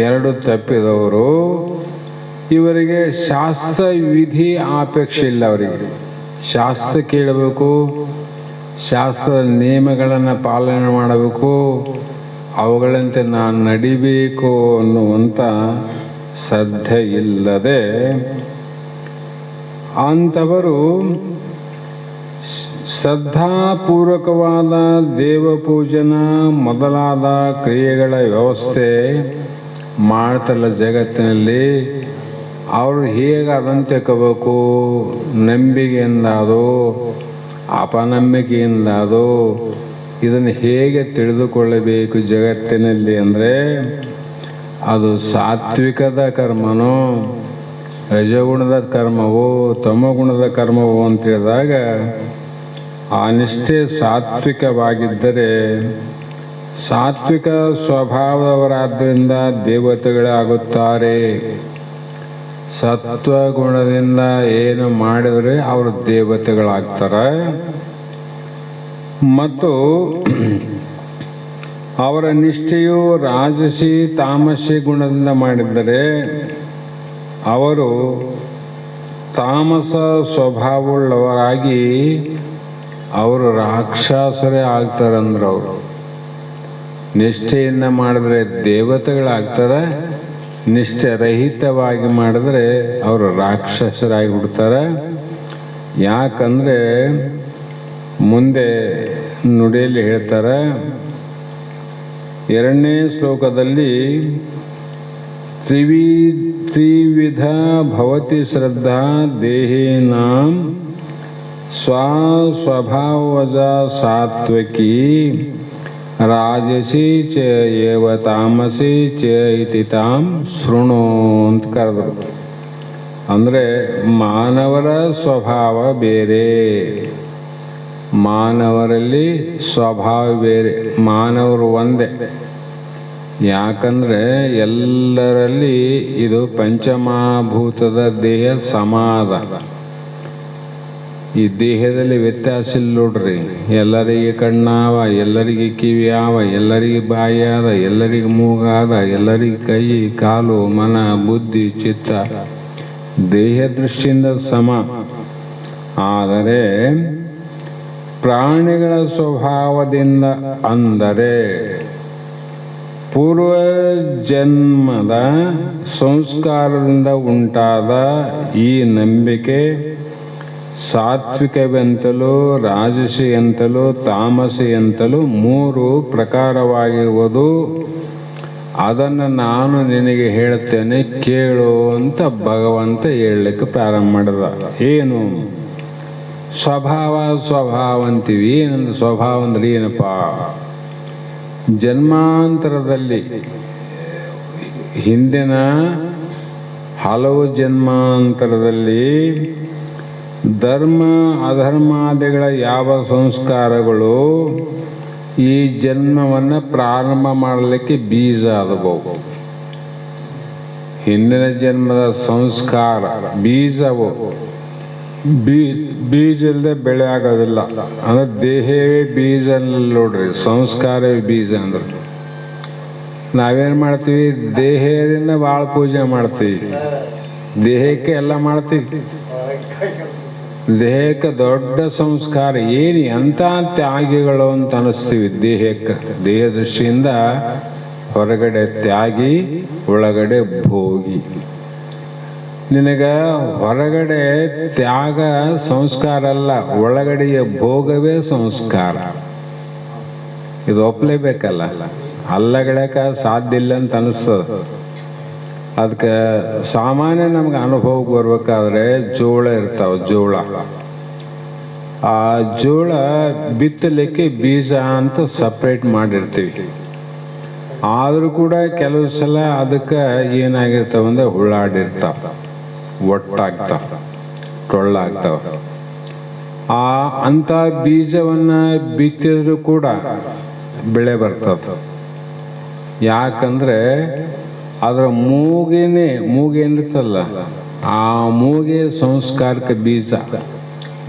ಎರಡು ತಪ್ಪಿದವರು. ಇವರಿಗೆ ಶಾಸ್ತ್ರ ವಿಧಿ ಅಪೇಕ್ಷೆ ಇಲ್ಲ. ಅವರಿಗೆ ಶಾಸ್ತ್ರ ಕೇಳಬೇಕು, ಶಾಸ್ತ್ರದ ನಿಯಮಗಳನ್ನು ಪಾಲನೆ ಮಾಡಬೇಕು, ಅವುಗಳಂತೆ ನಾನು ನಡಿಬೇಕು ಅನ್ನುವಂಥ ಶ್ರದ್ಧೆ ಇಲ್ಲದೆ ಅಂಥವರು ಶ್ರದ್ಧಾಪೂರ್ವಕವಾದ ದೇವಪೂಜನ ಮೊದಲಾದ ಕ್ರಿಯೆಗಳ ವ್ಯವಸ್ಥೆ ಮಾಡ್ತಲ್ಲ ಜಗತ್ತಿನಲ್ಲಿ. ಅವರು ಹೇಗಾದಂತೆ ತಿಳ್ಕೋಬೇಕು, ನಂಬಿಕೆಯಿಂದಾದೋ ಅಪನಂಬಿಕೆಯಿಂದಾದೋ ಇದನ್ನು ಹೇಗೆ ತಿಳಿದುಕೊಳ್ಳಬೇಕು ಜಗತ್ತಿನಲ್ಲಿ ಅಂದರೆ, ಅದು ಸಾತ್ವಿಕದ ಕರ್ಮನೋ ರಜಗುಣದ ಕರ್ಮವೋ ತಮಗುಣದ ಕರ್ಮವೋ ಅಂತ ಹೇಳಿದಾಗ, ಆ ನಿಷ್ಠೆ ಸಾತ್ವಿಕವಾಗಿದ್ದರೆ ಸಾತ್ವಿಕ ಸ್ವಭಾವದವರಾದ್ದರಿಂದ ದೇವತೆಗಳಾಗುತ್ತಾರೆ. ಸತ್ವಗುಣದಿಂದ ಏನು ಮಾಡಿದರೆ ಅವರು ದೇವತೆಗಳಾಗ್ತಾರೆ. ಮತ್ತು ಅವರ ನಿಷ್ಠೆಯು ರಾಜಸಿ ತಾಮಸಿ ಗುಣದಿಂದ ಮಾಡಿದ್ದರೆ ಅವರು ತಾಮಸ ಸ್ವಭಾವವುಳ್ಳವರಾಗಿ ಅವರು ರಾಕ್ಷಸರೇ ಆಗ್ತಾರಂದ್ರೆ, ಅವರು ನಿಷ್ಠೆಯಿಂದ ಮಾಡಿದ್ರೆ ದೇವತೆಗಳಾಗ್ತಾರೆ, ನಿಷ್ಠೆ ರಹಿತವಾಗಿ ಮಾಡಿದ್ರೆ ಅವರು ರಾಕ್ಷಸರಾಗಿ ಬಿಡ್ತಾರೆ. ಯಾಕಂದರೆ ಮುಂದೆ ನುಡಿಯಲ್ಲಿ ಹೇಳ್ತಾರೆ, 2ನೇ ಶ್ಲೋಕದಲ್ಲಿ ತ್ರಿವಿಧ ಭವತಿ ಶ್ರದ್ಧಾ ದೇಹಿನಾಂ ಸ್ವಭಾವಜ ಸಾತ್ವಕಿ ರಾಜಸಿ ಚ ಏವ ತಾಮಸಿ ಚ ಇತಿ ತಾಂ ಶೃಣು ಅಂತ ಕರೆದರು. ಅಂದರೆ ಮಾನವರ ಸ್ವಭಾವ ಬೇರೆ, ಮಾನವರಲ್ಲಿ ಸ್ವಭಾವ ಬೇರೆ. ಮಾನವರು ಒಂದೇ, ಯಾಕಂದರೆ ಎಲ್ಲರಲ್ಲಿ ಇದು ಪಂಚಮಹಾಭೂತದ ದೇಹ ಸಮಾದ. ಈ ದೇಹದಲ್ಲಿ ವ್ಯತ್ಯಾಸ ಇಲ್ಲ ನೋಡ್ರಿ. ಎಲ್ಲರಿಗೆ ಕಣ್ಣಾವ, ಎಲ್ಲರಿಗೆ ಕಿವಿ ಆವ, ಎಲ್ಲರಿಗೆ ಬಾಯಿ ಆದ, ಎಲ್ಲರಿಗೆ ಮೂಗಾದ, ಎಲ್ಲರಿಗೆ ಕೈ ಕಾಲು ಮನ ಬುದ್ಧಿ ಚಿತ್ತ ದೇಹ ದೃಷ್ಟಿಯಿಂದ ಸಮ. ಆದರೆ ಪ್ರಾಣಿಗಳ ಸ್ವಭಾವದಿಂದ ಅಂದರೆ ಪೂರ್ವ ಜನ್ಮದ ಸಂಸ್ಕಾರದಿಂದ ಉಂಟಾದ ಈ ನಂಬಿಕೆ ಸಾತ್ವಿಕವೆಂತಲೂ ರಾಜಸಿಯಂತಲೂ ತಾಮಸಿಯಂತಲೂ 3 ಪ್ರಕಾರವಾಗಿರುವುದು. ಅದನ್ನು ನಾನು ನಿನಗೆ ಹೇಳ್ತೇನೆ ಕೇಳು ಅಂತ ಭಗವಂತ ಹೇಳಲಿಕ್ಕೆ ಪ್ರಾರಂಭ ಮಾಡಿದ. ಏನು ಸ್ವಭಾವ ಅಂತೀವಿ. ಏನಂದ್ರೆ ಸ್ವಭಾವ ಅಂದ್ರೆ ಏನಪ್ಪ? ಜನ್ಮಾಂತರದಲ್ಲಿ ಹಿಂದಿನ ಹಲವು ಜನ್ಮಾಂತರದಲ್ಲಿ ಧರ್ಮ ಅಧರ್ಮಾದಿಗಳ ಯಾವ ಸಂಸ್ಕಾರಗಳು ಈ ಜನ್ಮವನ್ನು ಪ್ರಾರಂಭ ಮಾಡಲಿಕ್ಕೆ ಬೀಜ ಆದವು. ಹಿಂದಿನ ಜನ್ಮದ ಸಂಸ್ಕಾರ ಬೀಜವು. ಬೀಜ ಇಲ್ಲದೆ ಬೆಳೆ ಆಗೋದಿಲ್ಲ. ಅಂದ್ರೆ ದೇಹವೇ ಬೀಜ ನೋಡ್ರಿ, ಸಂಸ್ಕಾರವೇ ಬೀಜ ಅಂದ್ರೆ. ನಾವೇನು ಮಾಡ್ತೀವಿ? ದೇಹದಿಂದ ಭಾಳ ಪೂಜೆ ಮಾಡ್ತೀವಿ, ದೇಹಕ್ಕೆ ಎಲ್ಲ ಮಾಡ್ತೀವಿ. ದೇಹಕ್ಕೆ ದೊಡ್ಡ ಸಂಸ್ಕಾರ ಏನು ಎಂಥ ತ್ಯಾಗಿಗಳು ಅಂತ ಅನಿಸ್ತೀವಿ. ದೇಹಕ್ಕೆ ದೇಹ ದೃಷ್ಟಿಯಿಂದ ಹೊರಗಡೆ ತ್ಯಾಗಿ, ಒಳಗಡೆ ಭೋಗಿ. ನಿನಗ ಹೊರಗಡೆ ತ್ಯಾಗ ಸಂಸ್ಕಾರ ಅಲ್ಲ, ಒಳಗಡೆಯ ಭೋಗವೇ ಸಂಸ್ಕಾರ. ಇದು ಒಪ್ಪಲೇಬೇಕಲ್ಲ. ಅಲ್ಲಗಳಕ ಸಾಧ್ಯ ಇಲ್ಲ ಅಂತ ಅನಿಸ್ತದ. ಅದಕ್ಕೆ ಸಾಮಾನ್ಯ ನಮ್ಗೆ ಅನುಭವಕ್ಕೆ ಬರ್ಬೇಕಾದ್ರೆ ಜೋಳ ಇರ್ತಾವ. ಆ ಜೋಳ ಬಿತ್ತಲಿಕ್ಕೆ ಬೀಜ ಅಂತ ಸಪ್ರೇಟ್ ಮಾಡಿರ್ತೀವಿ. ಆದರೂ ಕೂಡ ಕೆಲವು ಸಲ ಅದಕ್ಕೆ ಏನಾಗಿರ್ತಾವಂದ್ರೆ ಹುಳ್ಳಾಡಿರ್ತಾವ, ಒಟ್ಟಾಗ್ತಾವ, ಟೊಳ್ಳಾಗ್ತಾವ. ಅಂಥ ಬೀಜವನ್ನು ಬಿತ್ತಿದ್ರು ಕೂಡ ಬೆಳೆ ಬರ್ತದೆ. ಯಾಕಂದ್ರೆ ಅದರ ಮೂಗೇನಿರ್ತಲ್ಲ, ಆ ಮೂಗೆ ಸಂಸ್ಕಾರಕ್ಕೆ ಬೀಜ.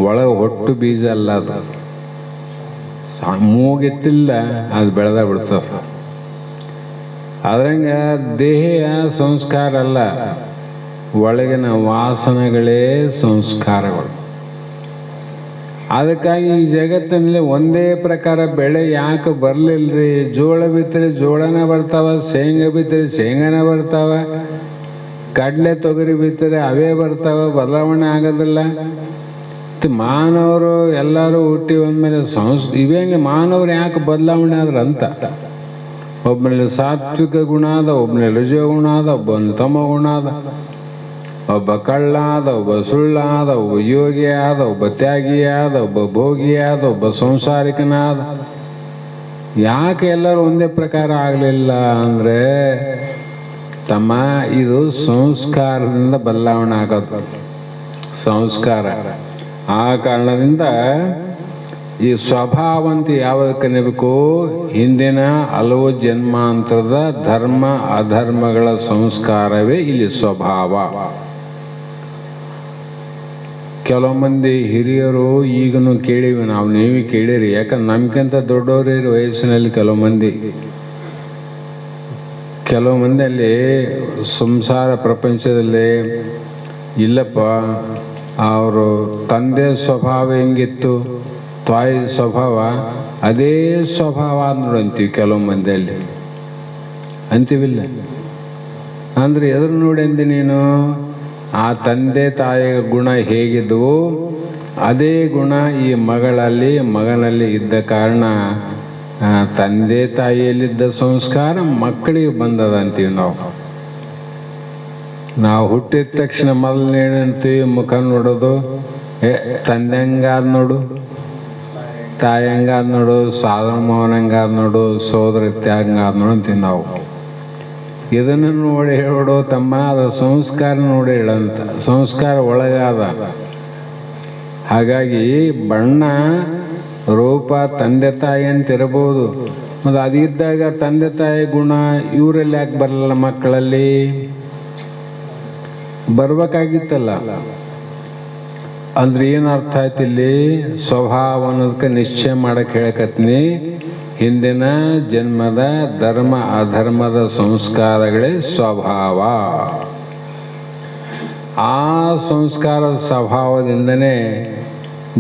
ಒಳಗೆ ಹೊಟ್ಟು ಬೀಜ ಅಲ್ಲ ಅದು. ಮೂಗಿತ್ತಿಲ್ಲ, ಅದು ಬೆಳೆದ ಬಿಡ್ತದೆ. ಅದ್ರಂಗೆ ದೇಹ ಸಂಸ್ಕಾರ ಅಲ್ಲ, ಒಳಗಿನ ವಾಸನೆಗಳೇ ಸಂಸ್ಕಾರಗಳು. ಅದಕ್ಕಾಗಿ ಈ ಜಗತ್ತಿನಲ್ಲಿ ಒಂದೇ ಪ್ರಕಾರ ಬೆಳೆ ಯಾಕೆ ಬರಲಿಲ್ಲರಿ? ಜೋಳ ಬಿತ್ತರೆ ಜೋಳನ ಬರ್ತಾವ, ಶೇಂಗಾ ಬಿತ್ತರೆ ಶೇಂಗಾನ ಬರ್ತಾವ, ಕಡಲೆ ತೊಗರಿ ಬಿತ್ತರೆ ಅವೇ ಬರ್ತಾವ, ಬದಲಾವಣೆ ಆಗೋದಿಲ್ಲ. ಮಾನವರು ಎಲ್ಲರೂ ಹುಟ್ಟಿ ಒಂದ್ಮೇಲೆ ಇವೇಂಗೆ ಮಾನವರು ಯಾಕೆ ಬದಲಾವಣೆ ಆದ್ರಂತ. ಒಬ್ಬನಲ್ಲಿ ಸಾತ್ವಿಕ ಗುಣ ಅದ, ಒಬ್ಬನಲ್ಲಿ ರಜೋಗುಣ ಅದ, ಒಬ್ಬನ ತಮ ಗುಣ ಅದ, ಒಬ್ಬ ಕಳ್ಳ ಆದ, ಒಬ್ಬ ಸುಳ್ಳ ಆದ, ಒಬ್ಬ ಯೋಗಿ ಆದ, ಒಬ್ಬ ತ್ಯಾಗಿ ಆದ, ಒಬ್ಬ ಭೋಗಿ ಆದ, ಒಬ್ಬ ಸಂಸಾರಿಕನಾದ. ಯಾಕೆ ಎಲ್ಲರೂ ಒಂದೇ ಪ್ರಕಾರ ಆಗಲಿಲ್ಲ ಅಂದರೆ ತಮ್ಮ ಇದು ಸಂಸ್ಕಾರದಿಂದ ಬದಲಾವಣೆ ಆಗೋದು. ಸಂಸ್ಕಾರ ಆ ಕಾರಣದಿಂದ ಈ ಸ್ವಭಾವ ಅಂತ ಯಾವಾಗ ನೆಬೇಕು? ಹಿಂದಿನ ಹಲವು ಜನ್ಮಾಂತರದ ಧರ್ಮ ಅಧರ್ಮಗಳ ಸಂಸ್ಕಾರವೇ ಇಲ್ಲಿ ಸ್ವಭಾವ. ಕೆಲವು ಮಂದಿ ಹಿರಿಯರು ಈಗನು ಕೇಳಿವಿ ನಾವು, ನೀವೇ ಕೇಳಿರಿ. ಯಾಕಂದ್ರೆ ನಮ್ಗಿಂತ ದೊಡ್ಡವರೇ ವಯಸ್ಸಿನಲ್ಲಿ ಕೆಲವು ಮಂದಿಯಲ್ಲಿ ಸಂಸಾರ ಪ್ರಪಂಚದಲ್ಲಿ ಇಲ್ಲಪ್ಪ, ಅವರು ತಂದೆ ಸ್ವಭಾವ ಹೆಂಗಿತ್ತು, ತಾಯಿ ಸ್ವಭಾವ ಅದೇ ಸ್ವಭಾವ ಅಂತೀವಿ. ಕೆಲವು ಮಂದಿಯಲ್ಲಿ ಅಂತೀವಿಲ್ಲ ಅಂದ್ರೆ ಎದುರು ನೋಡಿ ಅಂದಿ ನೀನು. ಆ ತಂದೆ ತಾಯಿಯ ಗುಣ ಹೇಗಿದ್ವು ಅದೇ ಗುಣ ಈ ಮಗನಲ್ಲಿ ಇದ್ದ ಕಾರಣ ತಂದೆ ತಾಯಿಯಲ್ಲಿದ್ದ ಸಂಸ್ಕಾರ ಮಕ್ಕಳಿಗೆ ಬಂದದ ಅಂತೀವಿ ನಾವು ಹುಟ್ಟಿದ ತಕ್ಷಣ ಮೊದಲನೇನಂತೀವಿ, ಮುಖ ನೋಡೋದು, ತಂದೆ ಹಂಗಾದ ನೋಡು, ತಾಯಿ ಹಂಗಾದ ನೋಡು, ಸಾಧನ ಮೌನ ಹಂಗಾದ ನೋಡು, ಸೋದರ ಹಂಗಾದ ನೋಡು ಅಂತೀವಿ ನಾವು. ಇದನ್ನು ನೋಡಿ ಹೇಳೋ ತಮ್ಮ, ಅದು ಸಂಸ್ಕಾರ ನೋಡಿ ಹೇಳಂತ. ಸಂಸ್ಕಾರ ಒಳಗಾದ. ಹಾಗಾಗಿ ಬಣ್ಣ ರೂಪ ತಂದೆ ತಾಯಿ ಅಂತಿರಬಹುದು, ಮತ್ತು ಅದಿದ್ದಾಗ ತಂದೆ ತಾಯಿ ಗುಣ ಇವರಲ್ಲಿ ಯಾಕೆ ಬರಲ್ಲ ಮಕ್ಕಳಲ್ಲಿ? ಬರ್ಬೇಕಾಗಿತ್ತಲ್ಲ. ಅಂದ್ರೆ ಏನು ಅರ್ಥ ಆಯ್ತು ಇಲ್ಲಿ? ಸ್ವಭಾವ ಅನ್ನೋದಕ್ಕೆ ನಿಶ್ಚಯ ಮಾಡಕ್ಕೆ ಹೇಳಕತ್ನಿ. ಹಿಂದಿನ ಜನ್ಮದ ಧರ್ಮ ಅಧರ್ಮದ ಸಂಸ್ಕಾರಗಳೇ ಸ್ವಭಾವ. ಆ ಸಂಸ್ಕಾರದ ಸ್ವಭಾವದಿಂದನೇ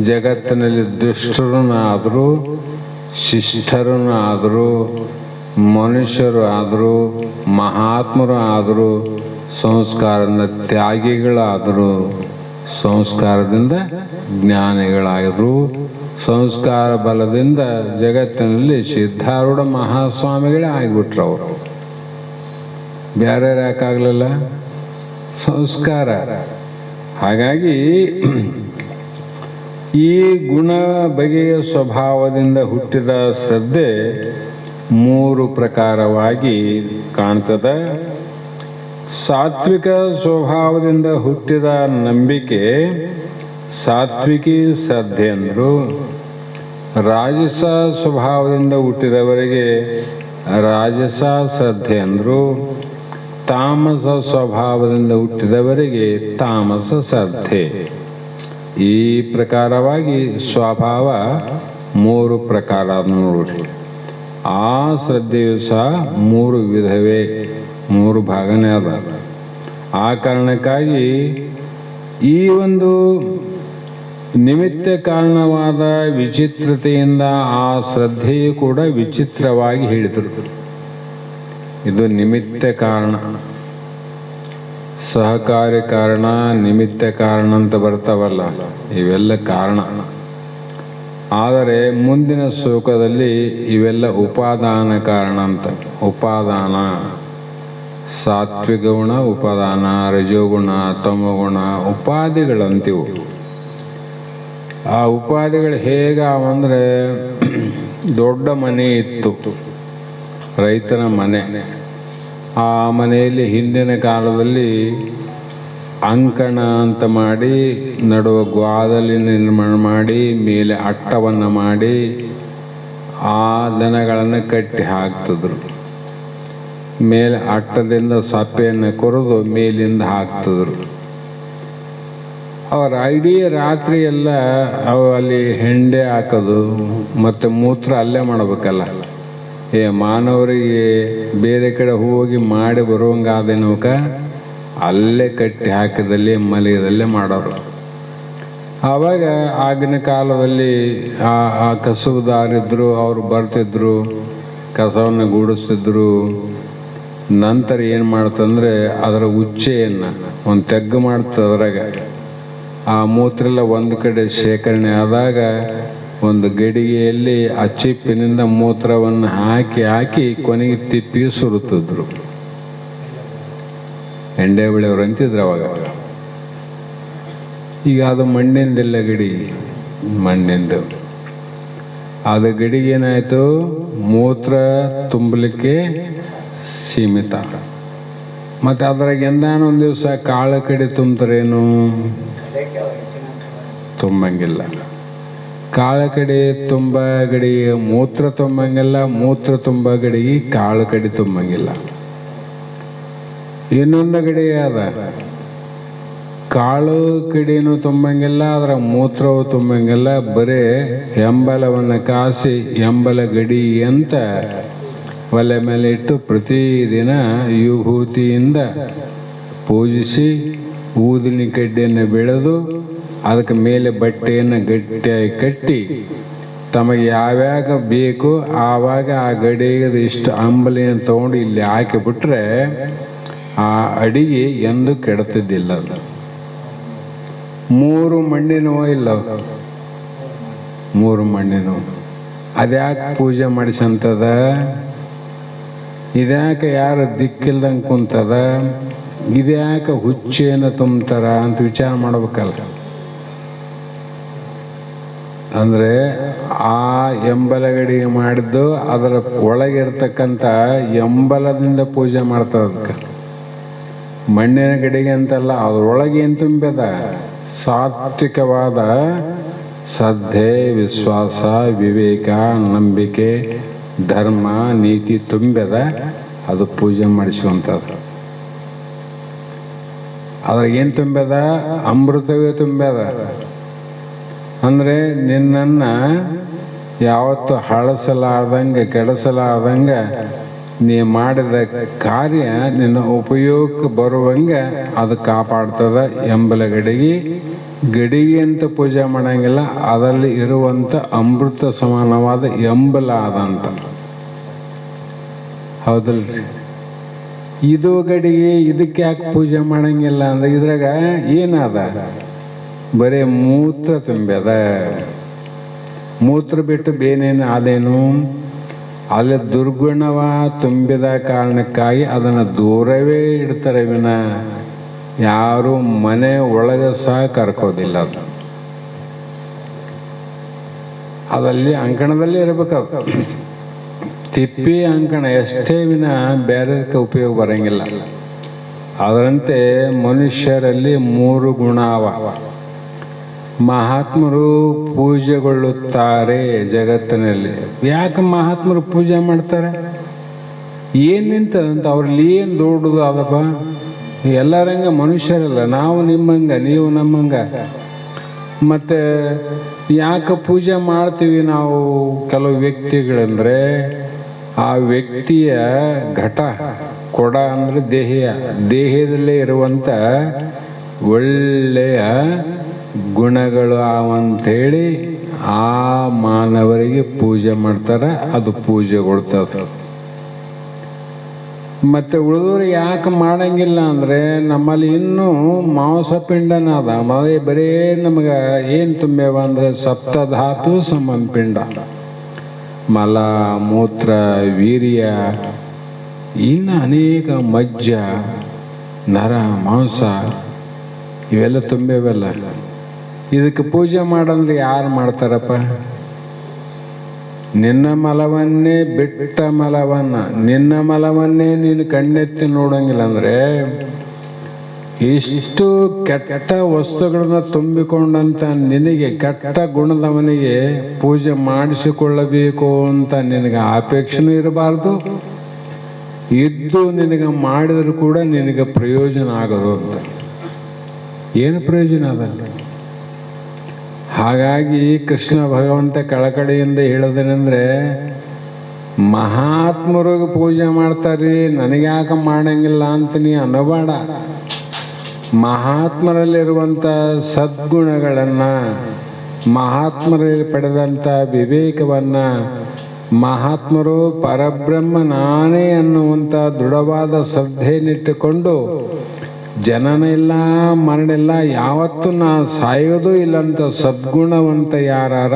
ಜಗತ್ತಿನಲ್ಲಿ ದುಷ್ಟರನ್ನಾದರೂ ಶಿಷ್ಟರನ್ನು ಆದರೂ ಮನುಷ್ಯರು ಆದರೂ ಮಹಾತ್ಮರು ಆದರೂ ಸಂಸ್ಕಾರದಿಂದ ತ್ಯಾಗಿಗಳಾದರೂ ಸಂಸ್ಕಾರದಿಂದ ಜ್ಞಾನಿಗಳಾದರೂ ಸಂಸ್ಕಾರ ಬಲದಿಂದ ಜಗತ್ತಿನಲ್ಲಿ ಸಿದ್ಧಾರೂಢ ಮಹಾಸ್ವಾಮಿಗಳೇ ಆಗಿಬಿಟ್ರು. ಅವರು ಬೇರೆ ಯಾಕಾಗಲಿಲ್ಲ? ಸಂಸ್ಕಾರ. ಹಾಗಾಗಿ ಈ ಗುಣ ಬಗೆಯ ಸ್ವಭಾವದಿಂದ ಹುಟ್ಟಿದ ಶ್ರದ್ಧೆ ಮೂರು ಪ್ರಕಾರವಾಗಿ ಕಾಣ್ತದೆ. ಸಾತ್ವಿಕ ಸ್ವಭಾವದಿಂದ ಹುಟ್ಟಿದ ನಂಬಿಕೆ ಸಾತ್ವಿಕಿ ಶ್ರದ್ಧೆ ಅಂದರು. ರಾಜಸ ಸ್ವಭಾವದಿಂದ ಹುಟ್ಟಿದವರಿಗೆ ರಾಜಸ ಶ್ರದ್ಧೆ ಅಂದರು. ತಾಮಸ ಸ್ವಭಾವದಿಂದ ಹುಟ್ಟಿದವರಿಗೆ ತಾಮಸ ಶ್ರದ್ಧೆ. ಈ ಪ್ರಕಾರವಾಗಿ ಸ್ವಭಾವ ಮೂರು ಪ್ರಕಾರ ನೋಡ್ರಿ. ಆ ಶ್ರದ್ಧೆಯು ಸಹ ಮೂರು ವಿಧವೇ, ಮೂರು ಭಾಗನೇ ಅದ. ಆ ಕಾರಣಕ್ಕಾಗಿ ಈ ಒಂದು ನಿಮಿತ್ತ ಕಾರಣವಾದ ವಿಚಿತ್ರತೆಯಿಂದ ಆ ಶ್ರದ್ಧೆಯು ಕೂಡ ವಿಚಿತ್ರವಾಗಿ ಹೇಳಿದರು. ಇದು ನಿಮಿತ್ತ ಕಾರಣ, ಸಹಕಾರಿ ಕಾರಣ, ನಿಮಿತ್ತ ಕಾರಣ ಅಂತ ಬರ್ತಾವಲ್ಲ, ಇವೆಲ್ಲ ಕಾರಣ. ಆದರೆ ಮುಂದಿನ ಶ್ಲೋಕದಲ್ಲಿ ಇವೆಲ್ಲ ಉಪಾದಾನ ಕಾರಣ ಅಂತ. ಉಪಾದಾನ ಸಾತ್ವಿಕ ಗುಣ ಉಪಾದಾನ, ರಜೋಗುಣ, ತಮಗುಣ ಉಪಾಧಿಗಳಂತಿವು. ಆ ಉಪಾಧಿಗಳು ಹೇಗಾವಂದ್ರೆ, ದೊಡ್ಡ ಮನೆ ಇತ್ತು, ರೈತನ ಮನೆ. ಆ ಮನೆಯಲ್ಲಿ ಹಿಂದಿನ ಕಾಲದಲ್ಲಿ ಅಂಕಣ ಅಂತ ಮಾಡಿ ನಡುವ ಗ್ವಾದಲ್ಲಿ ನಿರ್ಮಾಣ ಮಾಡಿ ಮೇಲೆ ಅಟ್ಟವನ್ನು ಮಾಡಿ ಆ ದನಗಳನ್ನು ಕಟ್ಟಿ ಹಾಕ್ತಿದ್ರು. ಮೇಲೆ ಅಟ್ಟದಿಂದ ಸಪ್ಪೆಯನ್ನು ಕೊರೆದು ಮೇಲಿಂದ ಹಾಕ್ತಿದ್ರು. ಅವರ ಇಡೀ ರಾತ್ರಿ ಎಲ್ಲ ಅವು ಅಲ್ಲಿ ಹೆಂಡೆ ಹಾಕೋದು ಮತ್ತು ಮೂತ್ರ ಅಲ್ಲೇ ಮಾಡಬೇಕಲ್ಲ. ಮಾನವರಿಗೆ ಬೇರೆ ಕಡೆ ಹೋಗಿ ಮಾಡಿ ಬರುವಂಗಾದೇನೋಕ ಅಲ್ಲೇ ಕಟ್ಟಿ ಹಾಕಿದಲ್ಲಿ ಮಲಗದಲ್ಲೇ ಮಾಡೋರು. ಆವಾಗ ಆಗಿನ ಕಾಲದಲ್ಲಿ ಆ ಕಸುಬುದಾರಿದ್ರು, ಅವರು ಬರ್ತಿದ್ರು, ಕಸವನ್ನು ಗೂಡಿಸ್ತಿದ್ರು. ನಂತರ ಏನು ಮಾಡ್ತಂದ್ರೆ ಅದರ ಉಚ್ಚೆಯನ್ನು ಒಂದು ತೆಗ್ಗು ಮಾಡ್ತದೆ. ಅದ್ರಾಗ ಆ ಮೂತ್ರ ಎಲ್ಲ ಒಂದು ಕಡೆ ಶೇಖರಣೆ ಆದಾಗ ಒಂದು ಗಡಿಗೆಯಲ್ಲಿ ಆ ಚಿಪ್ಪಿನಿಂದ ಮೂತ್ರವನ್ನು ಹಾಕಿ ಹಾಕಿ ಕೊನೆಗೆ ತಿಪ್ಪಿಗೆ ಸುರುತ್ತಿದ್ರು. ಎಂಡೆ ಬೆಳೆಯವರು ಅಂತಿದ್ರು ಅವಾಗ. ಈಗ ಅದು ಮಣ್ಣಿಂದಿಲ್ಲ ಗಡಿಗೆ, ಮಣ್ಣಿಂದು. ಅದು ಗಡಿಗೆ ಏನಾಯಿತು, ಮೂತ್ರ ತುಂಬಲಿಕ್ಕೆ ಸೀಮಿತ. ಮತ್ತು ಅದ್ರಾಗ ಎಂದಾನೊಂದು ದಿವಸ ಕಾಳು ಕಡಿ ತುಂಬ್ತಾರೇನು? ತುಂಬಂಗಿಲ್ಲ. ಕಾಳು ಕಡಿ ತುಂಬ ಗಡಿಗೆ ಮೂತ್ರ ತುಂಬಂಗಿಲ್ಲ, ಮೂತ್ರ ತುಂಬ ಗಡಿಗೆ ಕಾಳು ಕಡಿ ತುಂಬಂಗಿಲ್ಲ. ಇನ್ನೊಂದು ಗಡಿಗೆ ಅದ, ಕಾಳು ಕಡಿನೂ ತುಂಬಂಗಿಲ್ಲ, ಅದರ ಮೂತ್ರವು ತುಂಬಂಗಿಲ್ಲ. ಬರೇ ಎಂಬಲವನ್ನು ಕಾಸಿ ಎಂಬಲ ಗಡಿ ಅಂತ ಒಲೆ ಮೇಲೆ ಇಟ್ಟು ಪ್ರತಿದಿನ ವಿಭೂತಿಯಿಂದ ಪೂಜಿಸಿ ಊದಿನ ಕಡ್ಡಿಯನ್ನು ಬೆಳೆದು ಅದಕ್ಕೆ ಮೇಲೆ ಬಟ್ಟೆಯನ್ನು ಗಟ್ಟಿಯಾಗಿ ಕಟ್ಟಿ ತಮಗೆ ಯಾವ್ಯಾಗ ಬೇಕು ಆವಾಗ ಆ ಗಡಿಗೆ ಇಷ್ಟು ಅಂಬಲಿಯನ್ನು ತಗೊಂಡು ಇಲ್ಲಿ ಹಾಕಿಬಿಟ್ರೆ ಆ ಅಡಿಗೆ ಎಂದು ಕೆಡುತ್ತಿದ್ದಿಲ್ಲ. ಅದು ಮೂರು ಮಣ್ಣಿನವ ಇಲ್ಲ, ಮೂರು ಮಣ್ಣಿನವು. ಅದ್ಯಾಕೆ ಪೂಜೆ ಮಾಡಿಸಂತದ? ಇದ್ಯಾಕೆ ಯಾರು ದಿಕ್ಕಿಲ್ದಂಗೆ ಕುಂತದ? ಇದ್ಯಾಕೆ ಹುಚ್ಚೇನು ತುಂಬ್ತಾರ ಅಂತ ವಿಚಾರ ಮಾಡ್ಬೇಕಲ್ಲ. ಅಂದರೆ ಆ ಎಂಬಲಗಡಿಗೆ ಮಾಡಿದ್ದು ಅದರ ಒಳಗಿರ್ತಕ್ಕಂಥ ಎಂಬಲದಿಂದ ಪೂಜೆ ಮಾಡ್ತಾರೆ. ಅದಕ್ಕೆ ಮಣ್ಣಿನ ಗಡಿಗೆ ಅಂತಲ್ಲ, ಅದರೊಳಗೆ ಏನು ತುಂಬ್ಯದ? ಸಾತ್ವಿಕವಾದ ಶ್ರದ್ಧೆ, ವಿಶ್ವಾಸ, ವಿವೇಕ, ನಂಬಿಕೆ, ಧರ್ಮ ನೀತಿ ತುಂಬ್ಯದ, ಅದು ಪೂಜೆ ಮಾಡಿಸುವಂಥದ್ದು. ಅದ್ರಾಗೇನು ತುಂಬ್ಯದ? ಅಮೃತವೇ ತುಂಬ್ಯದ. ಅಂದರೆ ನಿನ್ನನ್ನು ಯಾವತ್ತು ಹಳಸಲಾರ್ದಂಗೆ ಕೆಡಿಸಲಾರ್ದಂಗೆ ನೀ ಮಾಡಿದ ಕಾರ್ಯ ನಿನ್ನ ಉಪಯೋಗಕ್ಕೆ ಬರುವಂಗೆ ಅದು ಕಾಪಾಡ್ತದ. ಎಂಬಲ ಗಡಿಗೆ ಅಂತ ಪೂಜೆ ಮಾಡಂಗಿಲ್ಲ, ಅದರಲ್ಲಿ ಇರುವಂಥ ಅಮೃತ ಸಮಾನವಾದ ಎಂಬಲ ಅದಂತ. ಹೌದಲ್ರಿ? ಇದು ಗಡಿಗೆ, ಇದಕ್ಕೆ ಯಾಕೆ ಪೂಜೆ ಮಾಡಂಗಿಲ್ಲ ಅಂದ್ರೆ ಇದ್ರಾಗ ಏನದ? ಬರೀ ಮೂತ್ರ ತುಂಬ್ಯದ. ಮೂತ್ರ ಬಿಟ್ಟು ಬೇನೇನು ಅದೇನು? ಅಲ್ಲಿ ದುರ್ಗುಣವ ತುಂಬಿದ ಕಾರಣಕ್ಕಾಗಿ ಅದನ್ನು ದೂರವೇ ಇಡ್ತಾರೆ ವಿನ ಯಾರು ಮನೆ ಒಳಗೆ ಸಹ ಕರ್ಕೋದಿಲ್ಲ. ಅದಲ್ಲಿ ಅಂಕಣದಲ್ಲಿ ಇರಬೇಕು. ತಿಪ್ಪಿ ಅಂಕಣ ಎಷ್ಟೇ ವಿನ ಬೇರೆದಕ್ಕೆ ಉಪಯೋಗ ಬರಂಗಿಲ್ಲ. ಅದರಂತೆ ಮನುಷ್ಯರಲ್ಲಿ 3 ಗುಣ ಅವ. ಮಹಾತ್ಮರು ಪೂಜೆಗೊಳ್ಳುತ್ತಾರೆ ಜಗತ್ತಿನಲ್ಲಿ. ಯಾಕೆ ಮಹಾತ್ಮರು ಪೂಜೆ ಮಾಡ್ತಾರೆ? ಏನು ನಿಂತದಂತ ಅವ್ರಲ್ಲಿ ಏನು ದೊಡ್ಡದು ಅದಪ್ಪ? ಎಲ್ಲರಂಗ ಮನುಷ್ಯರಲ್ಲ, ನಾವು ನಿಮ್ಮಂಗ ನೀವು ನಮ್ಮಂಗ. ಮತ್ತು ಯಾಕೆ ಪೂಜೆ ಮಾಡ್ತೀವಿ ನಾವು? ಕೆಲವು ವ್ಯಕ್ತಿಗಳಂದರೆ ಆ ವ್ಯಕ್ತಿಯ ಘಟ ಕೊಡ ಅಂದರೆ ದೇಹದಲ್ಲೇ ಇರುವಂಥ ಒಳ್ಳೆಯ ಗುಣಗಳು ಅವಂಥೇಳಿ ಆ ಮಾನವರಿಗೆ ಪೂಜೆ ಮಾಡ್ತಾರೆ. ಅದು ಪೂಜೆಗೊಳ್ತದೆ. ಮತ್ತು ಉಳಿದವ್ರು ಯಾಕೆ ಮಾಡಂಗಿಲ್ಲ ಅಂದರೆ ನಮ್ಮಲ್ಲಿ ಇನ್ನೂ ಮಾಂಸಪಿಂಡನ ಅದ. ಬರೀ ನಮಗೆ ಏನು ತುಂಬ್ಯವ ಅಂದರೆ ಸಪ್ತಧಾತು ಸಮಪಿಂಡ, ಮಲ ಮೂತ್ರ ವೀರ್ಯ, ಇನ್ನು ಅನೇಕ ಮಜ್ಜ ನರ ಮಾಂಸ ಇವೆಲ್ಲ ತುಂಬ್ಯವೆಲ್ಲ. ಇದಕ್ಕೆ ಪೂಜೆ ಮಾಡಂದ್ರೆ ಯಾರು ಮಾಡ್ತಾರಪ್ಪ? ನಿನ್ನ ಮಲವನ್ನೇ ಬಿಟ್ಟ ನಿನ್ನ ಮಲವನ್ನೇ ನೀನು ಕಣ್ಣೆತ್ತಿ ನೋಡಂಗಿಲ್ಲ ಅಂದರೆ ಇಷ್ಟು ಕೆಟ್ಟ ವಸ್ತುಗಳನ್ನ ತುಂಬಿಕೊಂಡಂತ ನಿನಗೆ, ಕೆಟ್ಟ ಗುಣದವನಿಗೆ ಪೂಜೆ ಮಾಡಿಸಿಕೊಳ್ಳಬೇಕು ಅಂತ ನಿನಗೆ ಅಪೇಕ್ಷೆನೂ ಇರಬಾರ್ದು. ಇದ್ದು ನಿನಗೆ ಮಾಡಿದರೂ ಕೂಡ ನಿನಗೆ ಪ್ರಯೋಜನ ಆಗೋದು ಅಂತ. ಏನು ಪ್ರಯೋಜನ ಅದಲ್ಲ? ಹಾಗಾಗಿ ಕೃಷ್ಣ ಭಗವಂತ ಕಳಕಳಿಯಿಂದ ಹೇಳೋದೇನೆಂದರೆ, ಮಹಾತ್ಮರಿಗೆ ಪೂಜೆ ಮಾಡ್ತಾರೆ, ನನಗೆ ಯಾಕೆ ಮಾಡಂಗಿಲ್ಲ ಅಂತ ನೀ ಅನ್ನಬೇಡ. ಮಹಾತ್ಮರಲ್ಲಿರುವಂಥ ಸದ್ಗುಣಗಳನ್ನು, ಮಹಾತ್ಮರಲ್ಲಿ ಪಡೆದಂಥ ವಿವೇಕವನ್ನು, ಮಹಾತ್ಮರು ಪರಬ್ರಹ್ಮ ನಾನೇ ಅನ್ನುವಂಥ ದೃಢವಾದ ಶ್ರದ್ಧೆಯನ್ನಿಟ್ಟುಕೊಂಡು ಜನನ ಇಲ್ಲ ಮರಣ ಇಲ್ಲ, ಯಾವತ್ತೂ ನಾ ಸಾಯೋದು ಇಲ್ಲಂತ ಸದ್ಗುಣವಂತ ಯಾರಾರ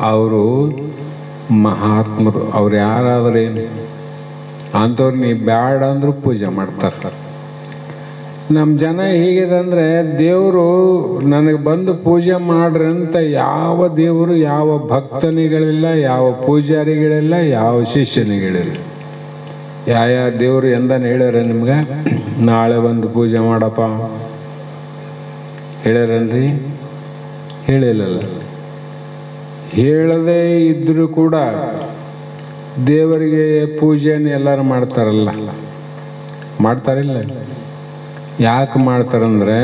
ಅವರು ಮಹಾತ್ಮರು. ಅವ್ರು ಯಾರಾದ್ರೇನು ಅಂಥವ್ರು ನೀ ಬ್ಯಾಡ ಅಂದ್ರೂ ಪೂಜೆ ಮಾಡ್ತಾರೆ. ನಮ್ಮ ಜನ ಹೇಗಿದೆ ಅಂದರೆ, ದೇವರು ನನಗೆ ಬಂದು ಪೂಜೆ ಮಾಡ್ರಿ ಅಂತ ಯಾವ ದೇವರು ಯಾವ ಭಕ್ತನಿಗಳಿಲ್ಲ, ಯಾವ ಪೂಜಾರಿಗಳಿಲ್ಲ, ಯಾವ ಶಿಷ್ಯನಿಗಳಿಲ್ಲ. ಯಾವ ದೇವರು ಎಂದನು ಹೇಳ್ಯಾರ ನಿಮ್ಗೆ ನಾಳೆ ಬಂದು ಪೂಜೆ ಮಾಡಪ್ಪ? ಹೇಳ್ಯಾರನ್ರಿ? ಹೇಳಿಲ್ಲಲ್ಲ. ಹೇಳದೇ ಇದ್ರೂ ಕೂಡ ದೇವರಿಗೆ ಪೂಜೆಯನ್ನು ಎಲ್ಲರೂ ಮಾಡ್ತಾರಲ್ಲ, ಮಾಡ್ತಾರಿಲ್ಲ? ಯಾಕೆ ಮಾಡ್ತಾರಂದ್ರೆ,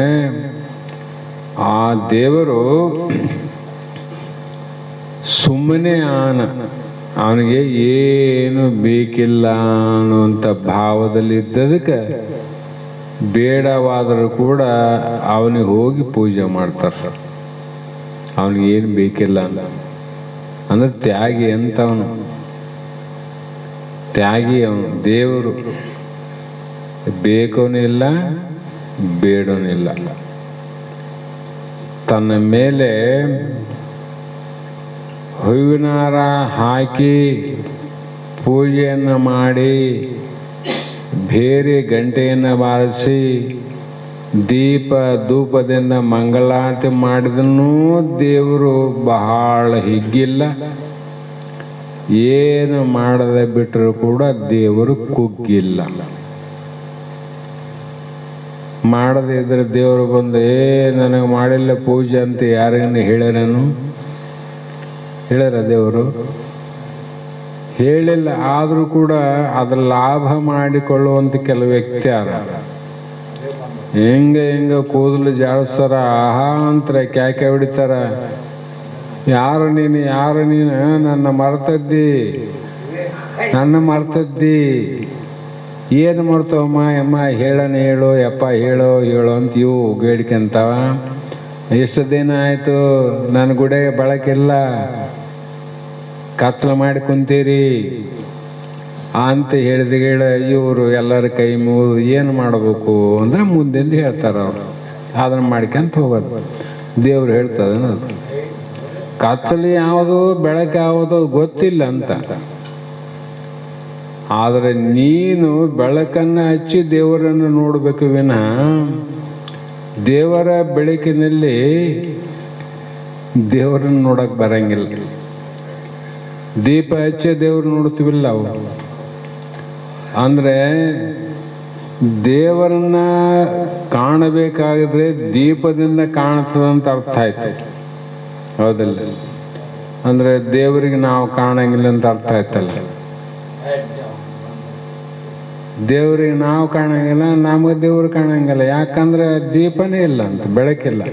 ಆ ದೇವರು ಸುಮ್ಮನೆ ಅವನಿಗೆ ಏನು ಬೇಕಿಲ್ಲ ಅನ್ನುವಂಥ ಭಾವದಲ್ಲಿದ್ದದಕ್ಕೆ ಬೇಡವಾದರೂ ಕೂಡ ಅವನಿಗೆ ಹೋಗಿ ಪೂಜೆ ಮಾಡ್ತಾರೆ. ಅವನಿಗೆ ಏನು ಬೇಕಿಲ್ಲ ಅಂದ್ರೆ ತ್ಯಾಗಿ ಅಂತವನು, ತ್ಯಾಗಿ ಅವನು. ದೇವರು ಬೇಕೋನಿಲ್ಲ ಬೇಡೋನಿಲ್ಲ. ತನ್ನ ಮೇಲೆ ಹೂವಿನಾರ ಹಾಕಿ ಪೂಜೆಯನ್ನು ಮಾಡಿ, ಬೇರೆ ಗಂಟೆಯನ್ನು ಬಾರಿಸಿ, ದೀಪ ಧೂಪದಿಂದ ಮಂಗಳಾರತಿ ಮಾಡಿದನೂ ದೇವರು ಬಹಳ ಹಿಗ್ಗಿಲ್ಲ. ಏನು ಮಾಡದೆ ಬಿಟ್ಟರು ಕೂಡ ದೇವರು ಕುಗ್ಗಿಲ್ಲ. ಮಾಡದೇ ಇದ್ರೆ ದೇವರು ಬಂದು ನನಗೆ ಮಾಡಿಲ್ಲ ಪೂಜೆ ಅಂತ ಯಾರಿಗನ್ನು ಹೇಳ್ಯಾರೇನು? ಹೇಳ್ಯಾರ? ದೇವರು ಹೇಳಿಲ್ಲ, ಆದರೂ ಕೂಡ ಅದ್ರ ಲಾಭ ಮಾಡಿಕೊಳ್ಳುವಂಥ ಕೆಲವು ವ್ಯಕ್ತಿ ಅದ. ಹೆಂಗ ಕೂದಲು ಜಾಡಿಸ್ತಾರ, ಆಹಾ ಅಂತರ ಕ್ಯಾಕೆ ಹೊಡಿತಾರ. ಯಾರು ನೀನು ನನ್ನ ಮರ್ತದ್ದಿ ಏನು ಮಾಡ್ತಾವಮ್ಮ ಅಮ್ಮ ಹೇಳು ಯಪ್ಪ ಹೇಳು ಅಂತ ಇವು ಬೇಡಿಕೆಂತಾವ. ಎಷ್ಟು ದಿನ ಆಯಿತು ನನ್ನ ಗುಡೆ ಬಳಕಿಲ್ಲ, ಕತ್ಲು ಮಾಡಿ ಕುಂತೀರಿ ಅಂತ ಹೇಳಿದ ಇವರು ಎಲ್ಲರ ಕೈ ಮುಗಿದು ಏನು ಮಾಡಬೇಕು ಅಂದರೆ ಮುಂದಿಂದ ಹೇಳ್ತಾರೆ ಅವರು. ಅದನ್ನು ಮಾಡ್ಕೊಂತ ಹೋಗೋದು. ದೇವ್ರು ಹೇಳ್ತದೆ ಅದು ಕತ್ತಲು ಯಾವುದು ಬೆಳಕು ಯಾವುದು ಗೊತ್ತಿಲ್ಲ ಅಂತ. ಆದರೆ ನೀನು ಬೆಳಕನ್ನು ಹಚ್ಚಿ ದೇವರನ್ನು ನೋಡಬೇಕು ವಿನಃ ದೇವರ ಬೆಳಕಿನಲ್ಲಿ ದೇವರನ್ನು ನೋಡಕ್ಕೆ ಬರಂಗಿಲ್ಲ. ದೀಪ ಹಚ್ಚಿ ದೇವ್ರು ನೋಡ್ತೀವಿಲ್ಲ ಅವು. ಅಂದರೆ ದೇವರನ್ನ ಕಾಣಬೇಕಾಗಿದ್ರೆ ದೀಪದಿಂದ ಕಾಣ್ತದಂತ ಅರ್ಥ ಆಯ್ತು, ಹೌದಲ್ಲ? ಅಂದರೆ ದೇವರಿಗೆ ನಾವು ಕಾಣಂಗಿಲ್ಲ ಅಂತ ಅರ್ಥ ಆಯ್ತಲ್ಲ. ದೇವ್ರಿಗೆ ನಾವು ಕಾಣಂಗಿಲ್ಲ, ನಮಗೆ ದೇವ್ರು ಕಾಣಂಗಿಲ್ಲ. ಯಾಕಂದ್ರೆ ದೀಪನೇ ಇಲ್ಲ ಅಂತ, ಬೆಳಕಿಲ್ಲ.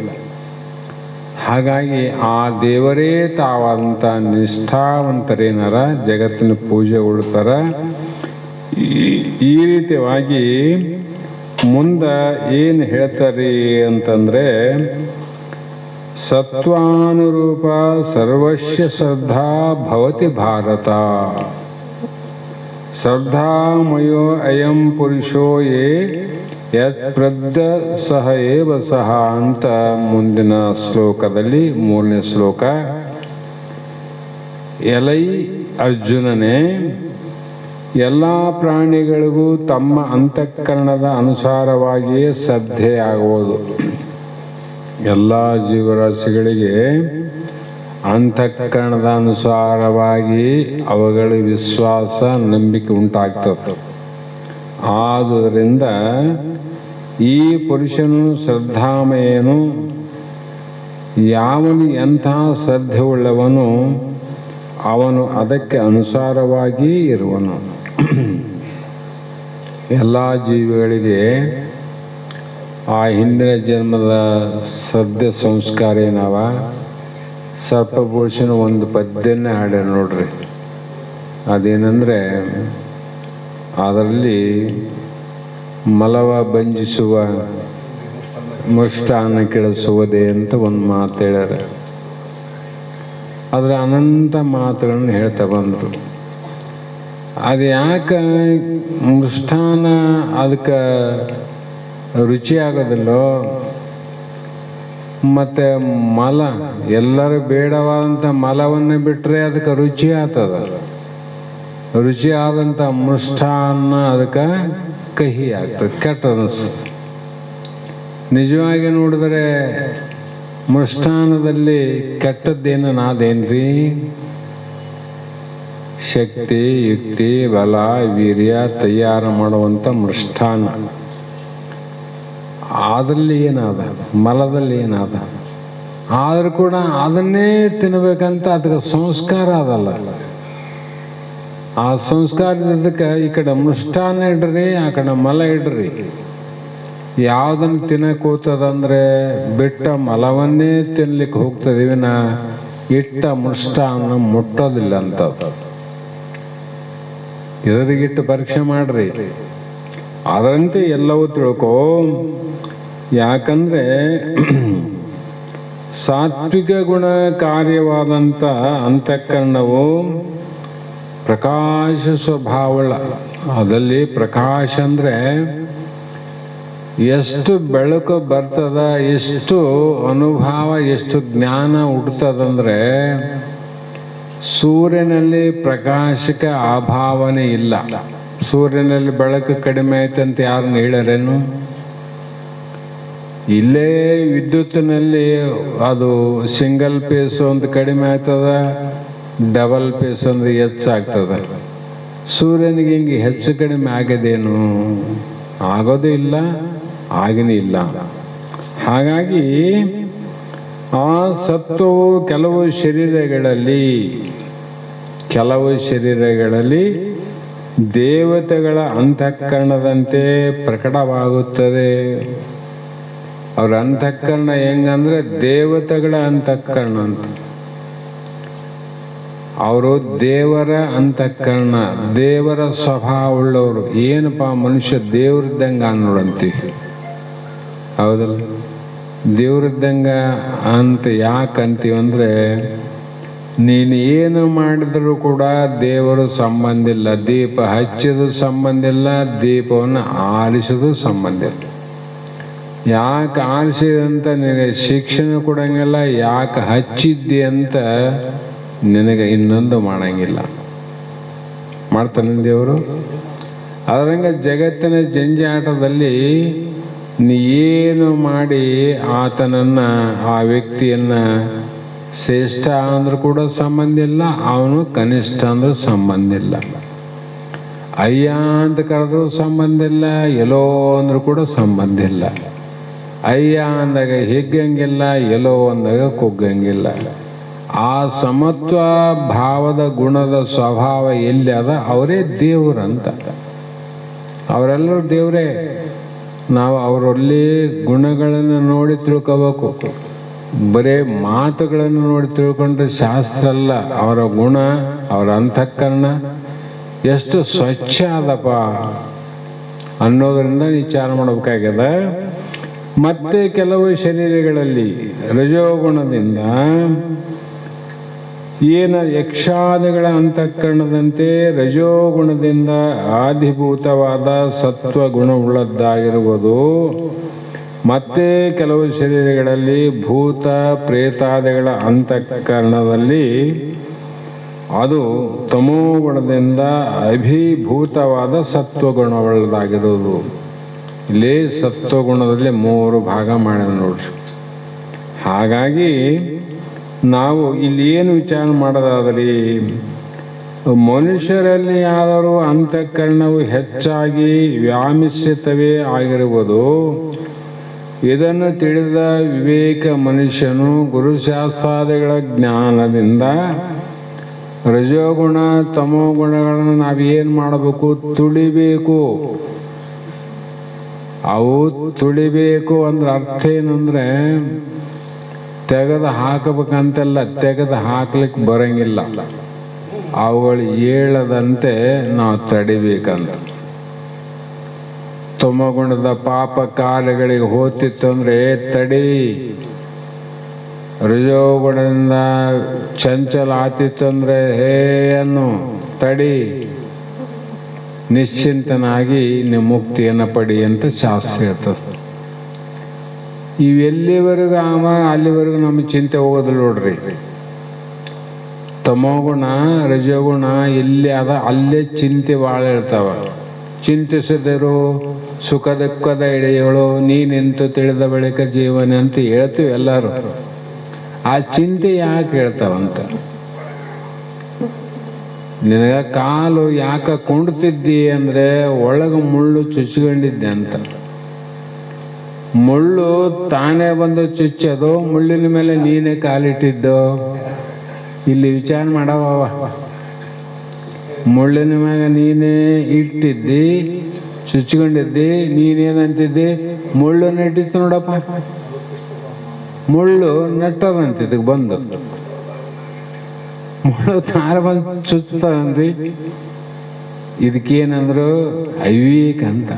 ಹಾಗಾಗಿ ಆ ದೇವರೇ ತಾವಾದಂಥ ನಿಷ್ಠಾವಂತರೇನಾರ ಜಗತ್ತಿನ ಪೂಜೆಗೊಳ್ತಾರ. ಈ ರೀತಿಯಾಗಿ ಮುಂದೆ ಏನು ಹೇಳ್ತಾರೆ ಅಂತಂದ್ರೆ, ಸತ್ವಾನುರೂಪ ಸರ್ವಸ್ಯ ಶ್ರದ್ಧಾ ಭವತಿ ಭಾರತ, ಶ್ರದ್ಧಾಮಯೋ ಅಯಂ ಪುರುಷೋ ಯೇ ಯತ್ ಪ್ರದ್ಯ ಸಹ ಏವ ಸಹ ಅಂತ ಮುಂದಿನ ಶ್ಲೋಕದಲ್ಲಿ 3ನೇ ಶ್ಲೋಕ. ಎಲೈ ಅರ್ಜುನನೇ, ಎಲ್ಲ ಪ್ರಾಣಿಗಳಿಗೂ ತಮ್ಮ ಅಂತಃಕರಣದ ಅನುಸಾರವಾಗಿಯೇ ಶ್ರದ್ಧೆಯಾಗುವುದು. ಎಲ್ಲ ಜೀವರಾಶಿಗಳಿಗೆ ಅಂತಃಕರಣದ ಅನುಸಾರವಾಗಿ ಅವುಗಳ ವಿಶ್ವಾಸ ನಂಬಿಕೆ ಉಂಟಾಗ್ತದೆ. ಆದುದರಿಂದ ಈ ಪುರುಷನು ಶ್ರದ್ಧಾಮಯನು. ಯಾವನು ಎಂತಹ ಶ್ರದ್ಧೆ ಉಳ್ಳವನು ಅವನು ಅದಕ್ಕೆ ಅನುಸಾರವಾಗಿ ಇರುವನು. ಎಲ್ಲ ಜೀವಿಗಳಿಗೆ ಆ ಹಿಂದಿನ ಜನ್ಮದ ಶ್ರದ್ಧೆ ಸಂಸ್ಕಾರ ಏನವ. ಸರ್ಪಭೂಷಣ ಒಂದು ಪದ್ಯನೇ ಹಾಡ್ಯಾರ ನೋಡ್ರಿ. ಅದೇನೆಂದರೆ, ಅದರಲ್ಲಿ ಮಲವ ಭಂಜಿಸುವ ಮೃಷ್ಟಾನ್ನ ಕೆಡಿಸುವುದೇ ಅಂತ ಒಂದು ಮಾತು ಹೇಳ್ಯಾರ. ಅದರ ಅನಂತ ಮಾತುಗಳನ್ನು ಹೇಳ್ತಾ ಬಂದರು. ಅದು ಯಾಕೆ ಮೃಷ್ಟಾನ ಅದಕ್ಕೆ ರುಚಿ ಆಗೋದಿಲ್ಲೋ, ಮತ್ತು ಮಲ ಎಲ್ಲರೂ ಬೇಡವಾದಂಥ ಮಲವನ್ನು ಬಿಟ್ಟರೆ ಅದಕ್ಕೆ ರುಚಿ ಆಗ್ತದ. ರುಚಿ ಆದಂಥ ಮೃಷ್ಟಾನ್ನ ಅದಕ್ಕೆ ಕಹಿ ಆಗ್ತದೆ, ಕೆಟ್ಟ ಅನ್ನಿಸ್ತದೆ. ನಿಜವಾಗಿ ನೋಡಿದ್ರೆ ಮೃಷ್ಟಾನದಲ್ಲಿ ಕೆಟ್ಟದ್ದೇನು ನಾದೇನ್ರಿ? ಶಕ್ತಿ, ಯುಕ್ತಿ, ಬಲ, ವೀರ್ಯ ತಯಾರು ಮಾಡುವಂಥ ಮೃಷ್ಟಾನ. ಅದರಲ್ಲಿ ಏನಾದ, ಮಲದಲ್ಲಿ ಏನಾದ. ಆದರೂ ಕೂಡ ಅದನ್ನೇ ತಿನ್ನಬೇಕಂತ ಅದಕ್ಕೆ ಸಂಸ್ಕಾರ ಅದಲ್ಲ. ಆ ಸಂಸ್ಕಾರದಕ್ಕೆ ಈ ಕಡೆ ಮೃಷ್ಟಾನ ಇಡ್ರಿ, ಆ ಕಡೆ ಮಲ ಇಡ್ರಿ. ಯಾವುದನ್ನು ತಿನ್ನಕ್ಕೆ ಹೋಗ್ತದಂದ್ರೆ ಬಿಟ್ಟ ಮಲವನ್ನೇ ತಿನ್ಲಿಕ್ಕೆ ಹೋಗ್ತದಿವಿನ ಇಟ್ಟ ಮೃಷ್ಟಾನ್ನ ಮುಟ್ಟೋದಿಲ್ಲ ಅಂತ. ಎದುರಿಗಿಟ್ಟು ಪರೀಕ್ಷೆ ಮಾಡ್ರಿ. ಅದರಂತೆ ಎಲ್ಲವೂ ತಿಳ್ಕೋ. ಯಾಕಂದ್ರೆ ಸಾತ್ವಿಕ ಗುಣ ಕಾರ್ಯವಾದಂಥ ಅಂತಃಕರಣವು ಪ್ರಕಾಶ ಸ್ವಭಾವಳ. ಅದಲ್ಲಿ ಪ್ರಕಾಶ ಅಂದರೆ ಎಷ್ಟು ಬೆಳಕು ಬರ್ತದ, ಎಷ್ಟು ಅನುಭವ, ಎಷ್ಟು ಜ್ಞಾನ ಹುಟ್ಟುತ್ತದಂದ್ರೆ ಸೂರ್ಯನಲ್ಲಿ ಪ್ರಕಾಶಕ್ಕೆ ಅಭಾವನೆ ಇಲ್ಲ. ಸೂರ್ಯನಲ್ಲಿ ಬೆಳಕು ಕಡಿಮೆ ಆಯ್ತಂತ ಯಾರನ್ನು ಹೇಳ್ಯಾರೇನು? ಇಲ್ಲೇ ವಿದ್ಯುತ್ತಿನಲ್ಲಿ ಅದು ಸಿಂಗಲ್ ಪೇಸು ಅಂತ ಕಡಿಮೆ ಆಗ್ತದ, ಡಬಲ್ ಪೇಸ್ ಅಂದ್ರೆ ಹೆಚ್ಚಾಗ್ತದೆ. ಸೂರ್ಯನಿಗೆ ಹಿಂಗೆ ಹೆಚ್ಚು ಕಡಿಮೆ ಆಗದೇನು? ಆಗೋದೇ ಇಲ್ಲ, ಆಗನೇ ಇಲ್ಲ. ಹಾಗಾಗಿ ಆ ಸತ್ವವು ಕೆಲವು ಶರೀರಗಳಲ್ಲಿ ಕೆಲವು ಶರೀರಗಳಲ್ಲಿ ದೇವತೆಗಳ ಅಂತಃಕರಣದಂತೆ ಪ್ರಕಟವಾಗುತ್ತದೆ. ಅವ್ರ ಅಂತಃಕರಣ ಹೆಂಗಂದ್ರೆ ದೇವತೆಗಳ ಅಂತಃಕರಣ ಅಂತ. ಅವರು ದೇವರ ಅಂತಃಕರಣ, ದೇವರ ಸ್ವಭಾವ ಉಳ್ಳವರು. ಏನಪ್ಪ ಮನುಷ್ಯ ದೇವ್ರದ್ದಂಗ ನೋಡಂತೀವಿ, ಹೌದಲ್ಲ? ದೇವ್ರದ್ದಂಗ ಅಂತ ಯಾಕಂತೀವಂದ್ರೆ, ನೀನು ಏನು ಮಾಡಿದರೂ ಕೂಡ ದೇವರು ಸಂಬಂಧ ಇಲ್ಲ. ದೀಪ ಹಚ್ಚೋದು ಸಂಬಂಧ ಇಲ್ಲ, ದೀಪವನ್ನು ಆರಿಸೋದು ಸಂಬಂಧ ಇಲ್ಲ. ಯಾಕೆ ಆರಿಸಿದಂತ ನಿನಗೆ ಶಿಕ್ಷಣ ಕೊಡಂಗಿಲ್ಲ, ಯಾಕೆ ಹಚ್ಚಿದ್ದಿ ಅಂತ ನಿನಗೆ ಇನ್ನೊಂದು ಮಾಡಂಗಿಲ್ಲ. ಮಾಡ್ತಾನೆ ದೇವರು. ಅದರಂಗ ಜಗತ್ತಿನ ಜಂಜಾಟದಲ್ಲಿ ನೀ ಏನು ಮಾಡಿ ಆತನನ್ನು, ಆ ವ್ಯಕ್ತಿಯನ್ನು ಶ್ರೇಷ್ಠ ಅಂದ್ರೂ ಕೂಡ ಸಂಬಂಧ ಇಲ್ಲ, ಅವನು ಕನಿಷ್ಠ ಅಂದ್ರೂ ಸಂಬಂಧ ಇಲ್ಲ. ಅಯ್ಯ ಅಂತ ಕರೆದ್ರೂ ಸಂಬಂಧ ಇಲ್ಲ, ಎಲ್ಲೋ ಅಂದ್ರೂ ಕೂಡ ಸಂಬಂಧ ಇಲ್ಲ. ಅಯ್ಯ ಅಂದಾಗ ಹಿಗ್ಗಂಗಿಲ್ಲ, ಎಲ್ಲೋ ಅಂದಾಗ ಕುಗ್ಗಂಗಿಲ್ಲ. ಆ ಸಮತ್ವ ಭಾವದ ಗುಣದ ಸ್ವಭಾವ ಎಲ್ಲಿ ಅದ ಅವರೇ ದೇವರಂತ. ಅವರೆಲ್ಲರೂ ದೇವರೇ. ನಾವು ಅವರಲ್ಲಿ ಗುಣಗಳನ್ನು ನೋಡಿ ತಿಳ್ಕೋಬೇಕು. ಬರೇ ಮಾತುಗಳನ್ನು ನೋಡಿ ತಿಳ್ಕೊಂಡ್ರೆ ಶಾಸ್ತ್ರ ಅಲ್ಲ. ಅವರ ಗುಣ, ಅವರ ಅಂತಃಕರಣ ಎಷ್ಟು ಸ್ವಚ್ಛ ಅದಪ್ಪ ಅನ್ನೋದರಿಂದ ವಿಚಾರ ಮಾಡಬೇಕಾಗ್ಯದ. ಮತ್ತೆ ಕೆಲವು ಶರೀರಗಳಲ್ಲಿ ರಜೋಗುಣದಿಂದ ಯಕ್ಷಾದಿಗಳ ಅಂತಃಕರಣದಂತೆ ರಜೋಗುಣದಿಂದ ಆಧಿಭೂತವಾದ ಸತ್ವಗುಣವುಳ್ಳದ್ದಾಗಿರುವುದು. ಮತ್ತೆ ಕೆಲವು ಶರೀರಗಳಲ್ಲಿ ಭೂತ ಪ್ರೇತಾದಿಗಳ ಅಂತಃಕರಣದಲ್ಲಿ ಅದು ತಮೋಗುಣದಿಂದ ಅಭಿಭೂತವಾದ ಸತ್ವಗುಣವುಳ್ಳದಾಗಿರುವುದು. ಇಲ್ಲಿ ಸತ್ವಗುಣದಲ್ಲಿ 3 ಭಾಗ ಮಾಡಿದ ನೋಡ್ರಿ. ಹಾಗಾಗಿ ನಾವು ಇಲ್ಲಿ ಏನು ವಿಚಾರ ಮಾಡೋದಾದ್ರಿ, ಮನುಷ್ಯರಲ್ಲಿ ಯಾದರೂ ಅಂತಃಕರಣವು ಹೆಚ್ಚಾಗಿ ವ್ಯಾಮಿಸಿತವೇ ಆಗಿರುವುದು. ಇದನ್ನು ತಿಳಿದ ವಿವೇಕ ಮನುಷ್ಯನು ಗುರುಶಾಸ್ತ್ರಾದಿಗಳ ಜ್ಞಾನದಿಂದ ರಜೋಗುಣ ತಮೋಗುಣಗಳನ್ನು ನಾವೇನು ಮಾಡಬೇಕು? ತುಳಿಬೇಕು. ಅವು ತುಳಿಬೇಕು ಅಂದ್ರೆ ಅರ್ಥ ಏನಂದ್ರೆ, ತೆಗೆದು ಹಾಕಬೇಕಂತೆಲ್ಲ, ತೆಗೆದು ಹಾಕ್ಲಿಕ್ಕೆ ಬರಂಗಿಲ್ಲ. ಅವುಗಳು ಏಳದಂತೆ ನಾವು ತಡಿಬೇಕಂತ. ತಮೋಗುಣದ ಪಾಪ ಕಾರ್ಯಗಳಿಗೆ ಹೋಗ್ತಿತ್ತು ಅಂದ್ರೆ ತಡಿ. ರಜೋಗುಣದಿಂದ ಚಂಚಲ ಆತಿತ್ತು ಅಂದ್ರೆ ಅನ್ನು ತಡಿ. ನಿಶ್ಚಿಂತನಾಗಿ ನೀವು ಮುಕ್ತಿಯನ್ನು ಪಡಿ ಅಂತ ಶಾಸ್ತ್ರ ಇರ್ತದೆ. ಇವೆಲ್ಲಿವರೆಗೂ ಅಲ್ಲಿವರೆಗೂ ನಮ್ಮ ಚಿಂತೆ ಹೋಗೋದಿಲ್ಲ ನೋಡ್ರಿ. ತಮೋಗುಣ ರಜೋಗುಣ ಎಲ್ಲಿ ಅದ ಅಲ್ಲೇ ಚಿಂತೆ ಭಾಳ ಇರ್ತಾವ. ಚಿಂತಿಸದಿರು ಸುಖ ದುಃಖದ ಎಡೆಗಳು ನೀನೆಂತು ತಿಳಿದ ಬಳಿಕ ಜೀವನ ಅಂತ ಹೇಳ್ತೀವಿ ಎಲ್ಲರೂ. ಆ ಚಿಂತೆ ಯಾಕೆ ಹೇಳ್ತಾವಂತ? ನಿನಗ ಕಾಲು ಯಾಕೆ ಕುಂಡ್ತಿದ್ದಿ ಅಂದ್ರೆ ಒಳಗೆ ಮುಳ್ಳು ಚುಚ್ಕೊಂಡಿದ್ದೆ ಅಂತ. ಮುಳ್ಳು ತಾನೇ ಬಂದು ಚುಚ್ಚೋದು, ಮುಳ್ಳಿನ ಮೇಲೆ ನೀನೇ ಕಾಲಿಟ್ಟಿದ್ದು? ಇಲ್ಲಿ ವಿಚಾರ ಮಾಡವ. ಮುಳ್ಳಿನ ಮ್ಯಾಗ ನೀನೇ ಇಟ್ಟಿದ್ದಿ, ಚುಚ್ಕೊಂಡಿದ್ದಿ. ನೀನೇನಂತಿದ್ದಿ? ಮುಳ್ಳು ನೆಟ್ಟಿತ್ತು ನೋಡಪ್ಪ, ಮುಳ್ಳು ನೆಟ್ಟದಂತಿದ್ದಕ್ಕೆ ಬಂದು. ಮುಳ್ಳು ತಾರ ಬಂದು ಚುಚ್ತದನ್ರಿ. ಇದಕ್ಕೇನಂದ್ರು ಅವಿವೇಕ ಅಂತ.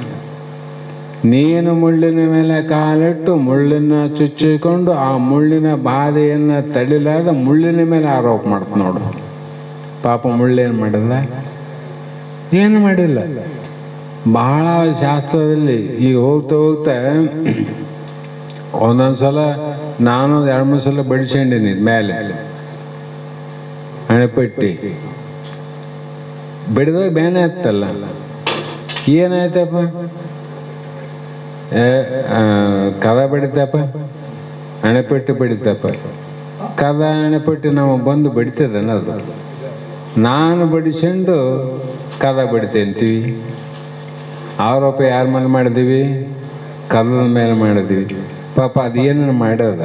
ನೀನು ಮುಳ್ಳಿನ ಮೇಲೆ ಕಾಲಿಟ್ಟು ಮುಳ್ಳಿನ ಚುಚ್ಚಿಕೊಂಡು ಆ ಮುಳ್ಳಿನ ಬಾಧೆಯನ್ನು ತಡಿಲಾದ ಮುಳ್ಳಿನ ಮೇಲೆ ಆರೋಪ ಮಾಡ್ತ ನೋಡು. ಪಾಪ ಮುಳ್ಳೇನು ಮಾಡಿಲ್ಲ? ಏನು ಮಾಡಿಲ್ಲ. ಬಹಳ ಶಾಸ್ತ್ರದಲ್ಲಿ ಈಗ ಹೋಗ್ತಾ ಹೋಗ್ತಾ ಒಂದೊಂದ್ಸಲ ನಾನು 2-3 ಸಲ ಬಡಿಸ್ಕೊಂಡಿನಿ ಮೇಲೆ ಹಣೆಪಟ್ಟಿ. ಬಿಡಿದಾಗ ಬೇನೆ ಹತ್ತಲ್ಲ. ಏನಾಯ್ತಪ್ಪ? ಕದ ಬಡಿತಪ್ಪ, ಹಣೆಪಟ್ಟಿ ಬಡಿತಪ್ಪ. ಕದ ಹಣೆಪಟ್ಟಿ ನಾವು ಬಂದು ಬಡಿತದನ್ನದು. ನಾನು ಬಡಿಸ್ಕೊಂಡು ಕದ ಬಡಿತೇಂತೀವಿ. ಆರೋಪ ಯಾರ ಮೇಲೆ ಮಾಡಿದೀವಿ? ಕದದ ಮೇಲೆ ಮಾಡಿದೀವಿ. ಪಾಪ ಅದೇನು ಮಾಡೋದ?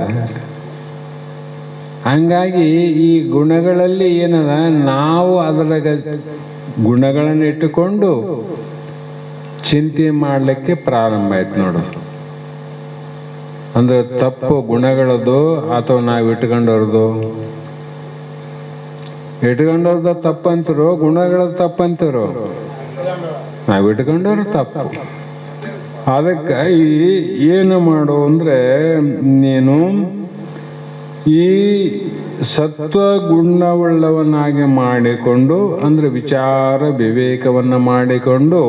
ಹಂಗಾಗಿ ಈ ಗುಣಗಳಲ್ಲಿ ಏನದ, ನಾವು ಅದರ ಗುಣಗಳನ್ನು ಇಟ್ಟುಕೊಂಡು ಚಿಂತೆ ಮಾಡಲಿಕ್ಕೆ ಪ್ರಾರಂಭ ಆಯ್ತು ನೋಡು. ಅಂದ್ರೆ ತಪ್ಪು ಗುಣಗಳದು ಅಥವಾ ನಾವು ಇಟ್ಕೊಂಡವ್ರದ್ದು ತಪ್ಪಂತಿರೋ, ಗುಣಗಳದ್ದು ತಪ್ಪಂತಿರೋ? ನಾವು ಇಟ್ಕೊಂಡವ್ರು ತಪ್ಪು. ಅದಕ್ಕಾಗಿ ಏನು ಮಾಡು ಅಂದರೆ, ನೀನು ಈ ಸತ್ವ ಗುಣವುಳ್ಳವನಾಗಿ ಮಾಡಿಕೊಂಡು, ಅಂದರೆ ವಿಚಾರ ವಿವೇಕವನ್ನು ಮಾಡಿಕೊಂಡು,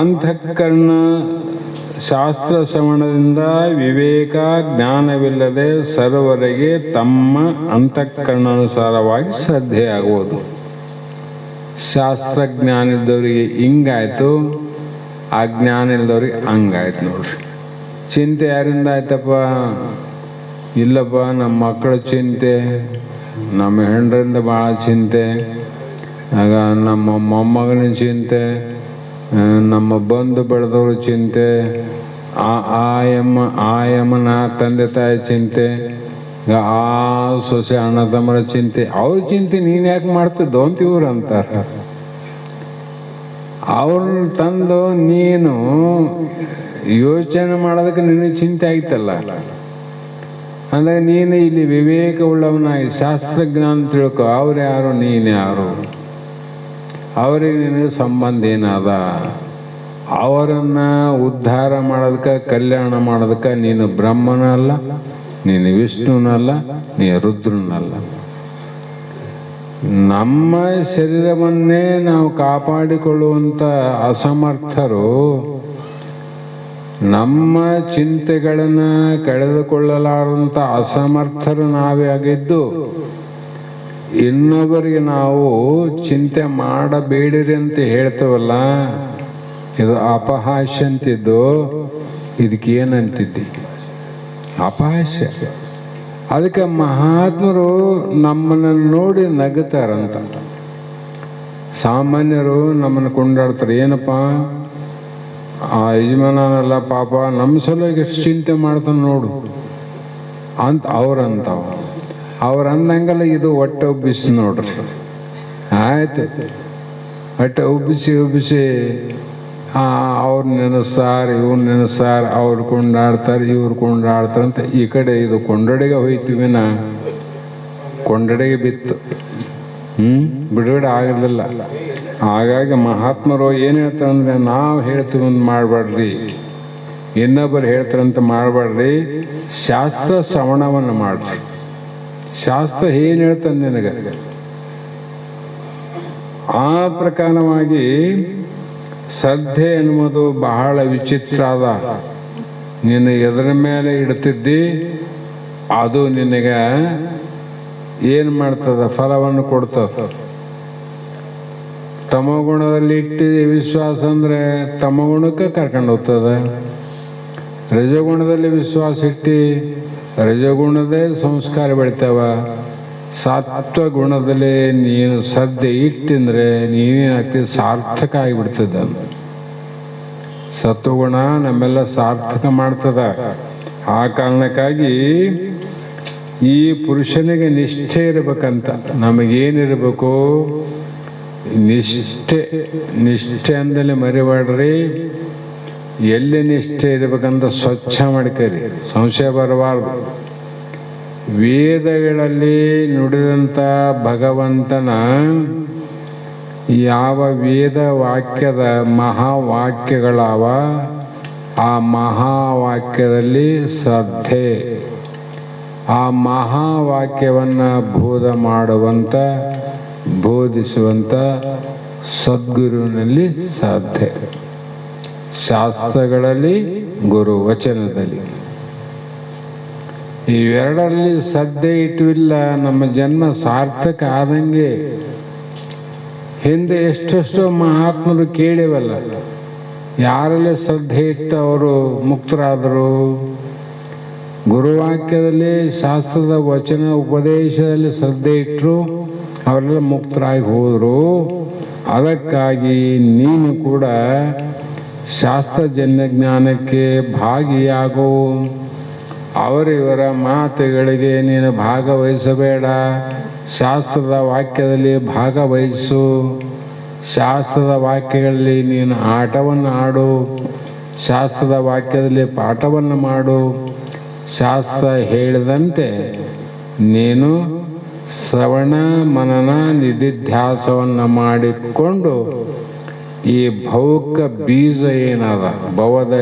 ಅಂತಃಕರಣ ಶಾಸ್ತ್ರ ಶ್ರವಣದಿಂದ ವಿವೇಕ ಜ್ಞಾನವಿಲ್ಲದೆ ಸರ್ವರಿಗೆ ತಮ್ಮ ಅಂತಃಕರಣಾನುಸಾರವಾಗಿ ಶ್ರದ್ಧೆಯಾಗುವುದು. ಶಾಸ್ತ್ರಜ್ಞಾನ ಇದ್ದವರಿಗೆ ಹಿಂಗಾಯ್ತು, ಅಜ್ಞಾನ ಇಲ್ಲದವ್ರಿಗೆ ಹಂಗಾಯ್ತು ನೋಡ್ರಿ. ಚಿಂತೆ ಯಾರಿಂದ ಆಯ್ತಪ್ಪ? ಇಲ್ಲಪ್ಪ, ನಮ್ಮ ಮಕ್ಕಳ ಚಿಂತೆ, ನಮ್ಮ ಹೆಂಡರಿಂದ ಭಾಳ ಚಿಂತೆ, ಆಗ ನಮ್ಮ ಮೊಮ್ಮಗನ ಚಿಂತೆ, ನಮ್ಮ ಬಂಧು ಬೆಳೆದವ್ರ ಚಿಂತೆ, ಆಯಮ್ಮನ ತಂದೆ ತಾಯಿ ಚಿಂತೆ, ಆ ಸೊಸೆ ಅಣ್ಣ ತಮ್ಮರ ಚಿಂತೆ. ಅವ್ರ ಚಿಂತೆ ನೀನು ಯಾಕೆ ಮಾಡ್ತಿದ್ದೋ ಅಂತ ಇವ್ರು ಅಂತಾರೆ. ಅವ್ರನ್ನ ತಂದು ನೀನು ಯೋಚನೆ ಮಾಡೋದಕ್ಕೆ ನಿನಗೆ ಚಿಂತೆ ಆಯ್ತಲ್ಲ. ಅಂದಾಗ ನೀನು ಇಲ್ಲಿ ವಿವೇಕವುಳ್ಳವನಾಗಿ ಶಾಸ್ತ್ರಜ್ಞಾನ ತಿಳ್ಕೊ. ಅವ್ರು ಯಾರು, ನೀನು ಯಾರು? ಅವರಿಗೆ ನಿನಗೆ ಸಂಬಂಧ ಏನದ? ಅವರನ್ನು ಉದ್ಧಾರ ಮಾಡೋದಕ್ಕೆ, ಕಲ್ಯಾಣ ಮಾಡೋದಕ್ಕೆ ನೀನು ಬ್ರಹ್ಮನಲ್ಲ, ನೀನು ವಿಷ್ಣುನಲ್ಲ, ನೀನು ರುದ್ರನಲ್ಲ. ನಮ್ಮ ಶರೀರವನ್ನೇ ನಾವು ಕಾಪಾಡಿಕೊಳ್ಳುವಂಥ ಅಸಮರ್ಥರು, ನಮ್ಮ ಚಿಂತೆಗಳನ್ನು ಕಳೆದುಕೊಳ್ಳಲಾರಂಥ ಅಸಮರ್ಥರು ನಾವೇ ಆಗಿದ್ದು, ಇನ್ನೊಬ್ಬರಿಗೆ ನಾವು ಚಿಂತೆ ಮಾಡಬೇಡಿರಿ ಅಂತ ಹೇಳ್ತೇವಲ್ಲ, ಇದು ಅಪಹಾಸ್ಯ ಅಂತಿದ್ದು. ಇದಕ್ಕೆ ಏನಂತಿದ್ದಿ? ಅಪಹಾಸ್ಯ. ಅದಕ್ಕೆ ಮಹಾತ್ಮರು ನಮ್ಮನ್ನು ನೋಡಿ ನಗುತ್ತಾರಂತ. ಸಾಮಾನ್ಯರು ನಮ್ಮನ್ನು ಕೊಂಡಾಡ್ತಾರೆ, ಏನಪ್ಪ ಆ ಯಜಮಾನಲ್ಲ ಪಾಪ ನಮ್ಮ ಸಲುವಾಗಿ ಎಷ್ಟು ಚಿಂತೆ ಮಾಡ್ತಾನೆ ನೋಡು ಅಂತ ಅವ್ರಂತಾವ. ಅವ್ರು ಅಂದಂಗಲ್ಲ, ಇದು ಹೊಟ್ಟೆ ಉಬ್ಬಿಸಿ ನೋಡ್ರಿ. ಆಯ್ತು, ಹೊಟ್ಟೆ ಉಬ್ಬಿಸಿ ಅವ್ರು ನೆನೆಸ್ತಾರೆ, ಇವ್ರು ನೆನೆಸ್ತಾರೆ, ಅವ್ರು ಕೊಂಡಾಡ್ತಾರೆ, ಇವ್ರು ಕೊಂಡಾಡ್ತಾರೆ ಅಂತ ಈ ಕಡೆ ಇದು ಕೊಂಡಡೆಗೆ ಹೋಯ್ತೀವಿನ ಕೊಂಡಡೆಗೆ ಬಿತ್ತು. ಬಿಡುಗಡೆ ಆಗಿರಲಿಲ್ಲ. ಹಾಗಾಗಿ ಮಹಾತ್ಮರು ಏನು ಹೇಳ್ತಾರೆ ಅಂದರೆ, ನಾವು ಹೇಳ್ತೀವಿ ಅಂತ ಮಾಡಬೇಡ್ರಿ, ಇನ್ನೊಬ್ಬರು ಹೇಳ್ತಾರಂತ ಮಾಡಬೇಡ್ರಿ, ಶಾಸ್ತ್ರ ಶ್ರವಣವನ್ನು ಮಾಡ್ರಿ. ಶಾಸ್ತ್ರ ಏನು ಹೇಳ್ತಾನೆ ನಿನಗೆ, ಆ ಪ್ರಕಾರವಾಗಿ ಶ್ರದ್ಧೆ ಎನ್ನುವುದು ಬಹಳ ವಿಚಿತ್ರ ಅದ. ನೀನು ಎದರ ಮೇಲೆ ಇಡ್ತಿದ್ದಿ ಅದು ನಿನಗೆ ಏನು ಮಾಡ್ತದ? ಫಲವನ್ನು ಕೊಡ್ತದ. ತಮಗುಣದಲ್ಲಿ ಇಟ್ಟು ವಿಶ್ವಾಸ ಅಂದರೆ ತಮಗುಣಕ್ಕೆ ಕರ್ಕೊಂಡು ಹೋಗ್ತದೆ. ರಜಗುಣದಲ್ಲಿ ವಿಶ್ವಾಸ ಇಟ್ಟು ರಜಗುಣದೇ ಸಂಸ್ಕಾರ ಬೆಳಿತಾವ. ಸತ್ವ ಗುಣದಲ್ಲಿ ನೀನು ಶ್ರದ್ಧೆ ಇಟ್ಟಂದ್ರೆ ನೀನೇನಾಗ್ತದೆ? ಸಾರ್ಥಕ ಆಗಿಬಿಡ್ತದ. ಸತ್ವಗುಣ ನಮ್ಮೆಲ್ಲ ಸಾರ್ಥಕ ಮಾಡ್ತದ. ಆ ಕಾರಣಕ್ಕಾಗಿ ಈ ಪುರುಷನಿಗೆ ನಿಷ್ಠೆ ಇರಬೇಕಂತ. ನಮಗೇನಿರಬೇಕು? ನಿಷ್ಠೆ ಅಂದಲೇ ಮರಿಬೇಡ್ರಿ. ಎಲ್ಲಿ ನಿಷ್ಠೆ ಇರಬೇಕಂತ ಸ್ವಚ್ಛ ಮಾಡ್ಕರಿ, ಸಂಶಯ ಬರಬಾರ್ದು. ವೇದಗಳಲ್ಲಿ ನುಡಿದಂಥ ಭಗವಂತನ ಯಾವ ವೇದ ವಾಕ್ಯದ ಮಹಾವಾಕ್ಯಗಳವ, ಆ ಮಹಾವಾಕ್ಯದಲ್ಲಿ ಶ್ರದ್ಧೆ, ಆ ಮಹಾವಾಕ್ಯವನ್ನು ಬೋಧಿಸುವಂಥ ಸದ್ಗುರುವಿನಲ್ಲಿ ಶ್ರದ್ಧೆ. ಶಾಸ್ತ್ರಗಳಲ್ಲಿ, ಗುರು ವಚನದಲ್ಲಿ, ಇವೆರಡರಲ್ಲಿ ಶ್ರದ್ಧೆ ಇಟ್ಟಿಲ್ಲ, ನಮ್ಮ ಜನ್ಮ ಸಾರ್ಥಕ ಆದಂಗೆ. ಹಿಂದೆ ಎಷ್ಟೆಷ್ಟೋ ಮಹಾತ್ಮರು ಕೇಳಿವಲ್ಲ, ಯಾರಲ್ಲಿ ಶ್ರದ್ಧೆ ಇಟ್ಟು ಅವರು ಮುಕ್ತರಾದರು. ಗುರುವಾಕ್ಯದಲ್ಲಿ, ಶಾಸ್ತ್ರದ ವಚನ ಉಪದೇಶದಲ್ಲಿ ಶ್ರದ್ಧೆ ಇಟ್ಟರು, ಅವರೆಲ್ಲ ಮುಕ್ತರಾಗಿ ಹೋದರು. ಅದಕ್ಕಾಗಿ ನೀನು ಕೂಡ ಶಾಸ್ತ್ರಜನ್ಯ ಜ್ಞಾನಕ್ಕೆ ಭಾಗಿಯಾಗೋ. ಅವರಿವರ ಮಾತುಗಳಿಗೆ ನೀನು ಭಾಗವಹಿಸಬೇಡ. ಶಾಸ್ತ್ರದ ವಾಕ್ಯದಲ್ಲಿ ಭಾಗವಹಿಸು. ಶಾಸ್ತ್ರದ ವಾಕ್ಯಗಳಲ್ಲಿ ನೀನು ಆಟವನ್ನು ಆಡು. ಶಾಸ್ತ್ರದ ವಾಕ್ಯದಲ್ಲಿ ಪಾಠವನ್ನು ಮಾಡು. ಶಾಸ್ತ್ರ ಹೇಳಿದಂತೆ ನೀನು ಶ್ರವಣ ಮನನ ನಿಧಿಧ್ಯಾಸವನ್ನು ಮಾಡಿಕೊಂಡು ಈ ಭೌಕ ಬೀಜ ಏನದ ಭವದ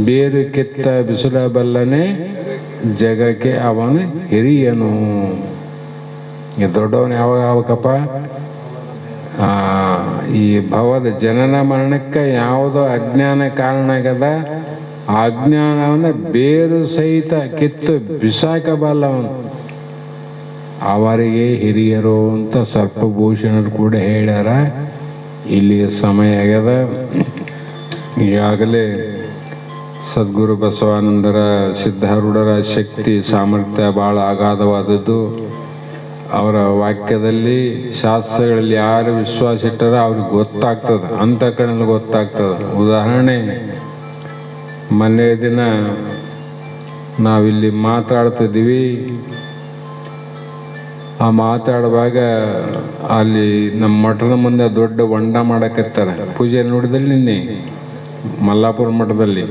ಬೇರು ಕಿತ್ತ ಬಿಸಿಲಬಲ್ಲನೆ ಜಗಕ್ಕೆ ಅವನು ಹಿರಿಯನು. ದೊಡ್ಡವನು ಯಾವಾಗ ಆಗ್ಬೇಕಪ್ಪ? ಈ ಭವದ ಜನನ ಮರಣಕ್ಕೆ ಯಾವುದೋ ಅಜ್ಞಾನ ಕಾರಣ ಆಗ್ಯದ. ಆ ಅಜ್ಞಾನವನ್ನು ಬೇರು ಸಹಿತ ಕಿತ್ತು ಬಿಸಾಕಬಲ್ಲವನು ಅವರಿಗೆ ಹಿರಿಯರು ಅಂತ ಸರ್ಪಭೂಷಣರು ಕೂಡ ಹೇಳ್ಯಾರ. ಇಲ್ಲಿ ಸಮಯ ಆಗ್ಯದ. ಈಗಾಗಲೇ ಸದ್ಗುರು ಬಸವಾನಂದರ ಸಿದ್ಧಾರೂಢರ ಶಕ್ತಿ ಸಾಮರ್ಥ್ಯ ಭಾಳ ಅಗಾಧವಾದದ್ದು. ಅವರ ವಾಕ್ಯದಲ್ಲಿ ಶಾಸ್ತ್ರಗಳಲ್ಲಿ ಯಾರು ವಿಶ್ವಾಸ ಇಟ್ಟಾರ ಅವ್ರಿಗೆ ಗೊತ್ತಾಗ್ತದೆ, ಅಂತಃಕರಣದಲ್ಲಿ ಗೊತ್ತಾಗ್ತದೆ. ಉದಾಹರಣೆ, ಮೊನ್ನೆ ದಿನ ನಾವಿಲ್ಲಿ ಮಾತಾಡ್ತಿದ್ದೀವಿ. ಆ ಮಾತಾಡುವಾಗ ಅಲ್ಲಿ ನಮ್ಮ ಮಠದ ಮುಂದೆ ದೊಡ್ಡ ಹೊಂಡ ಮಾಡಕತ್ತಾರೆ. ಪೂಜೆ ನೋಡಿದಲ್ಲಿ ನಿನ್ನೆ ಮಲ್ಲಾಪುರ ಮಠದಲ್ಲಿ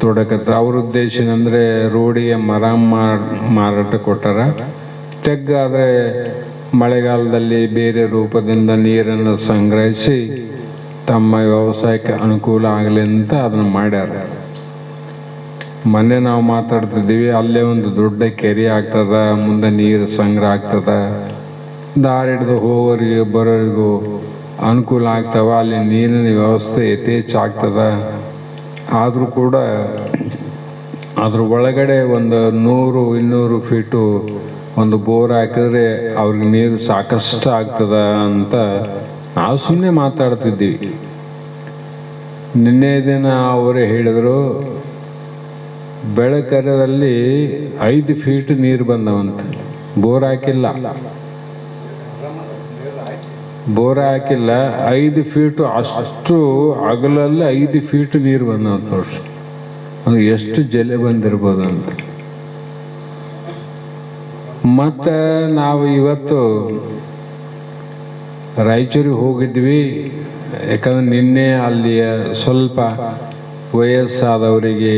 ತೋಡಕತ್ತಾರೆ. ಅವ್ರ ಉದ್ದೇಶ ಏನಂದರೆ ರೋಡಿಗೆ ಮರ ಮಾರಾಟ ಕೊಟ್ಟಾರ. ತೆಗ್ಗಾದರೆ ಮಳೆಗಾಲದಲ್ಲಿ ಬೇರೆ ರೂಪದಿಂದ ನೀರನ್ನು ಸಂಗ್ರಹಿಸಿ ತಮ್ಮ ವ್ಯವಸಾಯಕ್ಕೆ ಅನುಕೂಲ ಆಗಲಿ ಅಂತ ಅದನ್ನು ಮಾಡ್ಯಾರ. ಮೊನ್ನೆ ನಾವು ಮಾತಾಡ್ತಿದ್ದೀವಿ, ಅಲ್ಲೇ ಒಂದು ದೊಡ್ಡ ಕೆರೆ ಆಗ್ತದ, ಮುಂದೆ ನೀರು ಸಂಗ್ರಹ ಆಗ್ತದ, ದಾರಿ ಹಿಡಿದು ಹೋಗೋರಿಗೆ ಬರೋರಿಗೂ ಅನುಕೂಲ ಆಗ್ತವ, ಅಲ್ಲಿ ನೀರಿನ ವ್ಯವಸ್ಥೆ ಯಥೇಚ್ಛಾಗ್ತದ. ಆದರೂ ಕೂಡ ಅದ್ರ ಒಳಗಡೆ ಒಂದು 100-200 ಫೀಟು ಒಂದು ಬೋರ್ ಹಾಕಿದ್ರೆ ಅವ್ರಿಗೆ ನೀರು ಸಾಕಷ್ಟು ಆಗ್ತದ ಅಂತ ನಾವು ಸುಮ್ಮನೆ ಮಾತಾಡ್ತಿದ್ದೀವಿ. ನಿನ್ನೆ ದಿನ ಅವರೇ ಹೇಳಿದರು, ಬೆಳಕರದಲ್ಲಿ 5 ಫೀಟ್ ನೀರು ಬಂದವಂತ. ಬೋರ್ ಹಾಕಿಲ್ಲ, 5 ಫೀಟು ಅಷ್ಟು ಅಗಲಲ್ಲಿ 5 ಫೀಟ್ ನೀರು ಬಂದವಂತ. ನೋಡ್ರಿ, ಅದು ಎಷ್ಟು ಜಲೆ ಬಂದಿರ್ಬೋದು ಅಂತ. ಮತ್ತು ನಾವು ಇವತ್ತು ರಾಯಚೂರಿಗೆ ಹೋಗಿದ್ವಿ. ಯಾಕಂದ್ರೆ ನಿನ್ನೆ ಅಲ್ಲಿಯ ಸ್ವಲ್ಪ ವಯಸ್ಸಾದವರಿಗೆ,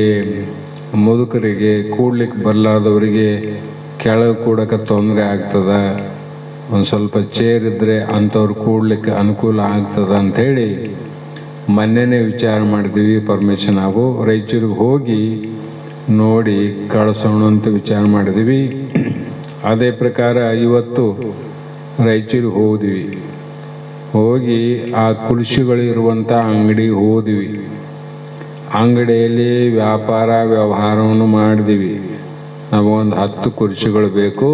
ಮುದುಕರಿಗೆ, ಕೂಡ್ಲಿಕ್ಕೆ ಬರಲಾರ್ದವರಿಗೆ ಕೆಳಗೆ ಕೂಡಕ್ಕೆ ತೊಂದರೆ ಆಗ್ತದ, ಒಂದು ಸ್ವಲ್ಪ ಚೇರ್ ಇದ್ದರೆ ಅಂಥವ್ರು ಕೂಡ್ಲಿಕ್ಕೆ ಅನುಕೂಲ ಆಗ್ತದ ಅಂಥೇಳಿ ಮೊನ್ನೆನೇ ವಿಚಾರ ಮಾಡಿದ್ವಿ. ಪರ್ಮಿಷನ್ ನಾವು ರಾಯಚೂರಿಗೆ ಹೋಗಿ ನೋಡಿ ಕಳಿಸೋಣ ಅಂತ ವಿಚಾರ ಮಾಡಿದ್ವಿ. ಅದೇ ಪ್ರಕಾರ ಇವತ್ತು ರಾಯಚೂರಿಗೆ ಹೋದ್ವಿ. ಹೋಗಿ ಆ ಕುರ್ಚಿಗಳಿರುವಂಥ ಅಂಗಡಿಗೆ ಹೋದ್ವಿ. ಅಂಗಡಿಯಲ್ಲಿ ವ್ಯವಹಾರವನ್ನು ಮಾಡಿದ್ವಿ. ನಮಗೊಂದು 10 ಕುರ್ಚಿಗಳು ಬೇಕು,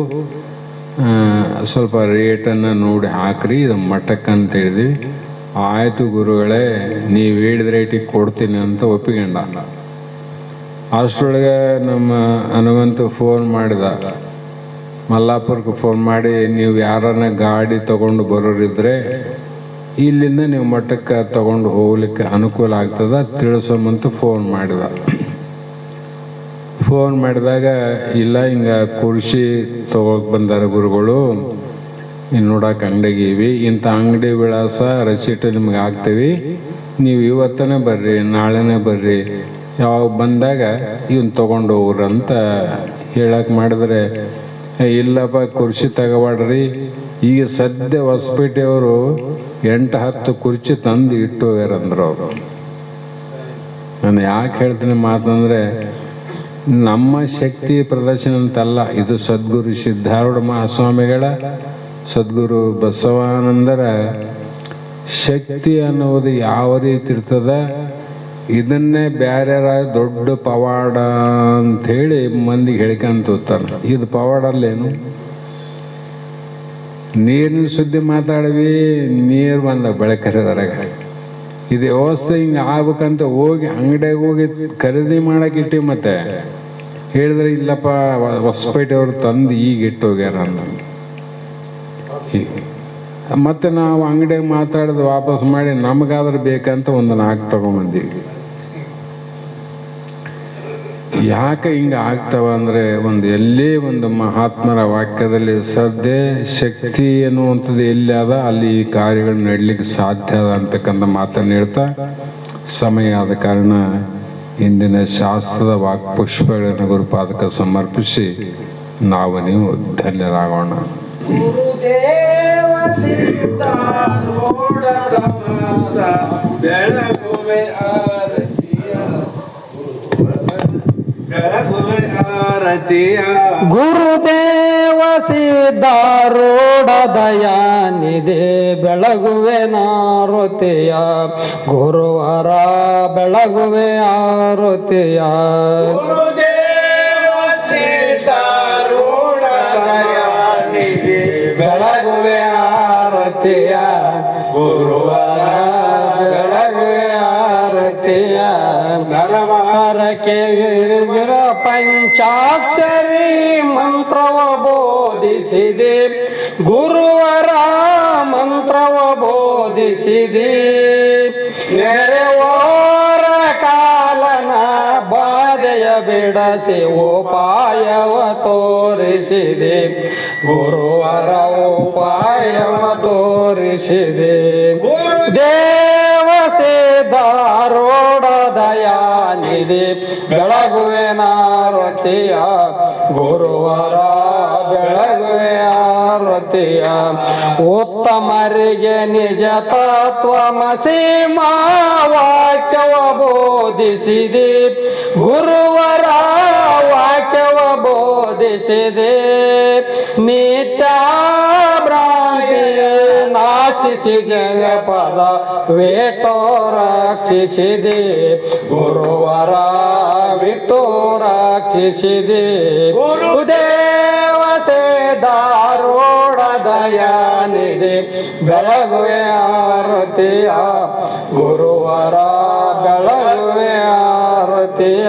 ಸ್ವಲ್ಪ ರೇಟನ್ನು ನೋಡಿ ಹಾಕ್ರಿ, ಇದು ಮಠಕ್ಕೆ ಅಂತ ಹೇಳಿದ್ವಿ. ಆಯಿತು ಗುರುಗಳೇ, ನೀವು ಹೇಳಿದ ರೇಟಿಗೆ ಕೊಡ್ತೀನಿ ಅಂತ ಒಪ್ಪಿಕೊಂಡ. ಅಷ್ಟರೊಳಗೆ ನಮ್ಮ ಹನುಮಂತು ಫೋನ್ ಮಾಡಿದ, ಮಲ್ಲಾಪುರಕ್ಕೆ ಫೋನ್ ಮಾಡಿ, ನೀವು ಯಾರನ್ನ ಗಾಡಿ ತೊಗೊಂಡು ಬರೋರಿದ್ರೆ ಇಲ್ಲಿಂದ ನೀವು ಮಠಕ್ಕೆ ತೊಗೊಂಡು ಹೋಗ್ಲಿಕ್ಕೆ ಅನುಕೂಲ ಆಗ್ತದ ತಿಳಿಸೋಮಂತ ಫೋನ್ ಮಾಡಿದ. ಫೋನ್ ಮಾಡಿದಾಗ, ಇಲ್ಲ ಹಿಂಗೆ ಕುರ್ಚಿ ತೊಗೊಳಕ್ಕೆ ಬಂದಾರ ಗುರುಗಳು, ಇನ್ನು ನೋಡೋಕೆ ಅಂಗಡಿಗೀವಿ, ಇಂಥ ಅಂಗಡಿ ವಿಳಾಸ ರಸೀಟು ನಿಮ್ಗೆ ಹಾಕ್ತೀವಿ, ನೀವು ಇವತ್ತನೇ ಬರ್ರಿ, ನಾಳೆನೇ ಬರ್ರಿ, ಯಾವಾಗ ಬಂದಾಗ ಇವನ್ನ ತೊಗೊಂಡು ಹೋಗ್ರಂತ ಹೇಳಕ್ಕೆ ಮಾಡಿದ್ರೆ, ಇಲ್ಲಪ್ಪ ಕುರ್ಚಿ ತಗೋಬಾಡ್ರಿ, ಈಗ ಸದ್ಯ ಹೊಸಪೇಟೆಯವರು 8-10 ಕುರ್ಚಿ ತಂದು ಇಟ್ಟು ಹೋಗ್ಯಾರಂದ್ರು ಅವರು. ನಾನು ಯಾಕೆ ಹೇಳ್ತೀನಿ ಮಾತಂದರೆ, ನಮ್ಮ ಶಕ್ತಿ ಪ್ರದರ್ಶನ ಅಂತಲ್ಲ, ಇದು ಸದ್ಗುರು ಸಿದ್ಧಾರೂಢ ಮಹಾಸ್ವಾಮಿಗಳ, ಸದ್ಗುರು ಬಸವಾನಂದರ ಶಕ್ತಿ ಅನ್ನೋದು ಯಾವ ರೀತಿ ಇರ್ತದ, ಇದನ್ನೇ ಬೇರೆ ದೊಡ್ಡ ಪವಾಡ ಅಂಥೇಳಿ ಮಂದಿಗೆ ಹೇಳ್ಕೊಂತ ಹೋಗ್ತಾರೆ. ಇದು ಪವಾಡಲ್ಲೇನು? ನೀರಿನ ಸುದ್ದಿ ಮಾತಾಡ್ವಿ, ನೀರು ಬಂದ ಬೆಳಕರಿದರಾಗ. ಇದು ವ್ಯವಸ್ಥೆ ಹಿಂಗೆ ಆಗ್ಬೇಕಂತ ಹೋಗಿ ಅಂಗಡಿಯಾಗ ಹೋಗಿ ಖರೀದಿ ಮಾಡಕ್ಕೆ ಇಟ್ಟಿವಿ. ಮತ್ತೆ ಹೇಳಿದ್ರೆ, ಇಲ್ಲಪ್ಪ ಹೊಸಪೇಟೆಯವರು ತಂದು ಈಗ ಇಟ್ಟೋಗ್ಯಾರ ಅಂತ. ಮತ್ತು ನಾವು ಅಂಗಡಿಯಾಗ ಮಾತಾಡೋದು ವಾಪಸ್ ಮಾಡಿ ನಮಗಾದ್ರೆ ಬೇಕಂತ ಒಂದು 4 ತೊಗೊಂಬಂದೀವಿ. ಯಾಕೆ ಹಿಂಗೆ ಆಗ್ತವ ಅಂದರೆ ಎಲ್ಲೇ ಒಂದು ಮಹಾತ್ಮರ ವಾಕ್ಯದಲ್ಲಿ ಶ್ರದ್ಧೆ ಶಕ್ತಿ ಎನ್ನುವಂಥದ್ದು ಎಲ್ಲಿ ಅದ ಅಲ್ಲಿ ಈ ಕಾರ್ಯಗಳು ನಡಲಿಕ್ಕೆ ಸಾಧ್ಯ ಅದ ಅಂತಕ್ಕಂಥ ಮಾತನ್ನು ಹೇಳ್ತಾ ಸಮಯ ಆದ ಕಾರಣ ಇಂದಿನ ಶಾಸ್ತ್ರದ ವಾಕ್ಪುಷ್ಪಗಳನ್ನು ಗುರುಪಾದಕ ಸಮರ್ಪಿಸಿ ನಾವು ನೀವು ಧನ್ಯರಾಗೋಣ. ಗುರುದೇವ ಸಿದ್ಧಾರೂಢ ಸಮರ್ಥ ಬೆಳಗುವೆ ಆರತಿಯ ಬೆಳಗುವೆ ಆರತಿಯ ಗುರುದೇವ ಸಿದ್ಧಾರೂಢ ದಯಾನಿಧಿ ಬೆಳಗುವೆ ನಾರುತಿಯ ಗುರುವರ ಬೆಳಗುವೆ ಆರುತಿಯ ಗುರುದೇವ ಸಿದ್ಧಾರೂಢ ದಯಾನಿಧಿ ಬೆಳಗುವೆ ಆರತಿಯ ಗುರುವರ ಬೆಳಗುವೆ ಆರತಿಯ ನರವಾರಕ್ಕೆ ಪಂಚಾಕ್ಷರಿ ಮಂತ್ರವ ಬೋಧಿಸಿದೆ ಗುರುವರ ಮಂತ್ರವ ಬೋಧಿಸಿದೆ ನೆರೆವೋರ ಕಾಲನ ಬಾಧೆಯ ಬಿಡಸಿ ಉಪಾಯವ ತೋರಿಸಿದೆ ಗುರುವರ ಉಪಾಯವ ತೋರಿಸಿದೆ ದೇವ ಸಿದ್ಧಾರೂಢ ದಯಾನಿಧಿ ಬೆಳಗುವೆ ನಾರತಿಯ ಗುರುವರ ಬೆಳಗುವೆ ಆರತಿಯ ಉತ್ತಮರಿಗೆ ನಿಜ ತತ್ವಮಸಿ ವಾಕ್ಯವ ಬೋಧಿಸಿದೆ ಗುರುವರ ವಾಕ್ಯವ ಬೋಧಿಸಿದೆ ನಿತ್ಯ ಭ್ರಾಂತಿಯ ನಾಶಿಸಿ ಜಗಪದ ವೇಟೋ ರಕ್ಷಿಸಿದೆ ಗುರುವರ ವಿಟೋ ರಕ್ಷಿಸಿದೆ ಗುರುದೇವ ಸಿದ್ಧಾರೂಢ ದಯಾನಿಧಿ ಬೆಳಗುವೆ ಆರತಿಯ ಗುರುವರ ಬೆಳಗುವೆ ಆರತಿಯ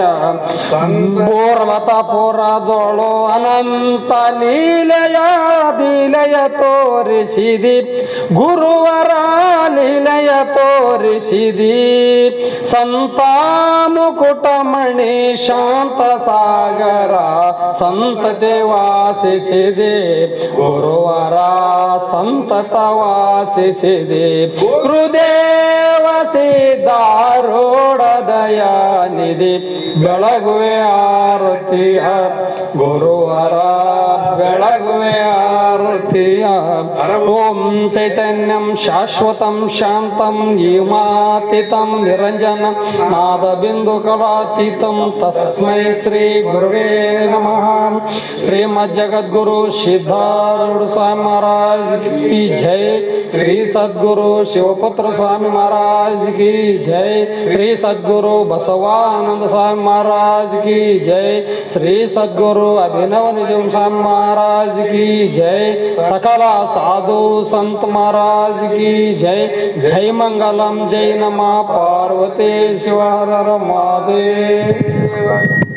ಪೂರ್ವತ ಪುರದೊಳು ಅನಂತ ಲೀಲೆಯ ಲೀಲೆಯ ತೋರಿಸಿದಿ ಗುರುವರ ಲೀಲೆಯ ತೋರಿಸಿದಿ ಸಂತ ಮುಕುಟಮಣಿ ಶಾಂತ ಸಾಗರ ಸಂತತೆ ವಾಸಿಸಿದೆ ಗುರುವರ ಸಂತತ ವಾಸಿಸಿದೆ ಗುರುದೇವ ಸಿದ್ಧಾರೂಢ ದಯಾನಿಧಿ ಬೆಳಗುವೆ ಆರತಿಯ ಗುರುವರ ಬೆಳಗುವೆ ಆರತಿಯ ಓಂ ಚೈತನ್ಯಂ ಶಾಶ್ವತಂ ಶಾಂತಂ ಈಮಾತೀತಂ ನಿರಂಜನಂ ನಾದ ಬಿಂದು ಕಲಾತೀತಂ ತಸ್ಮೈ ಶ್ರೀ ಗುರುವೇ ನಮಃ. ಶ್ರೀಮದ್ ಜಗದ್ಗುರು ಸಿದ್ಧಾರೂಢ ಸ್ವಾಮಿ ಮಹಾರಾಜ್ की जय. श्री सद्गुरु शिवपुत्र स्वामी महाराज की जय. श्री सद्गुरु बसवानंद स्वामी महाराज की जय. श्री सद्गुरु अभिनव निजम स्वामी महाराज की जय. सकल साधु संत महाराज की जय. जय मंगलम जय नमः पार्वती शिव हर हर महादेव.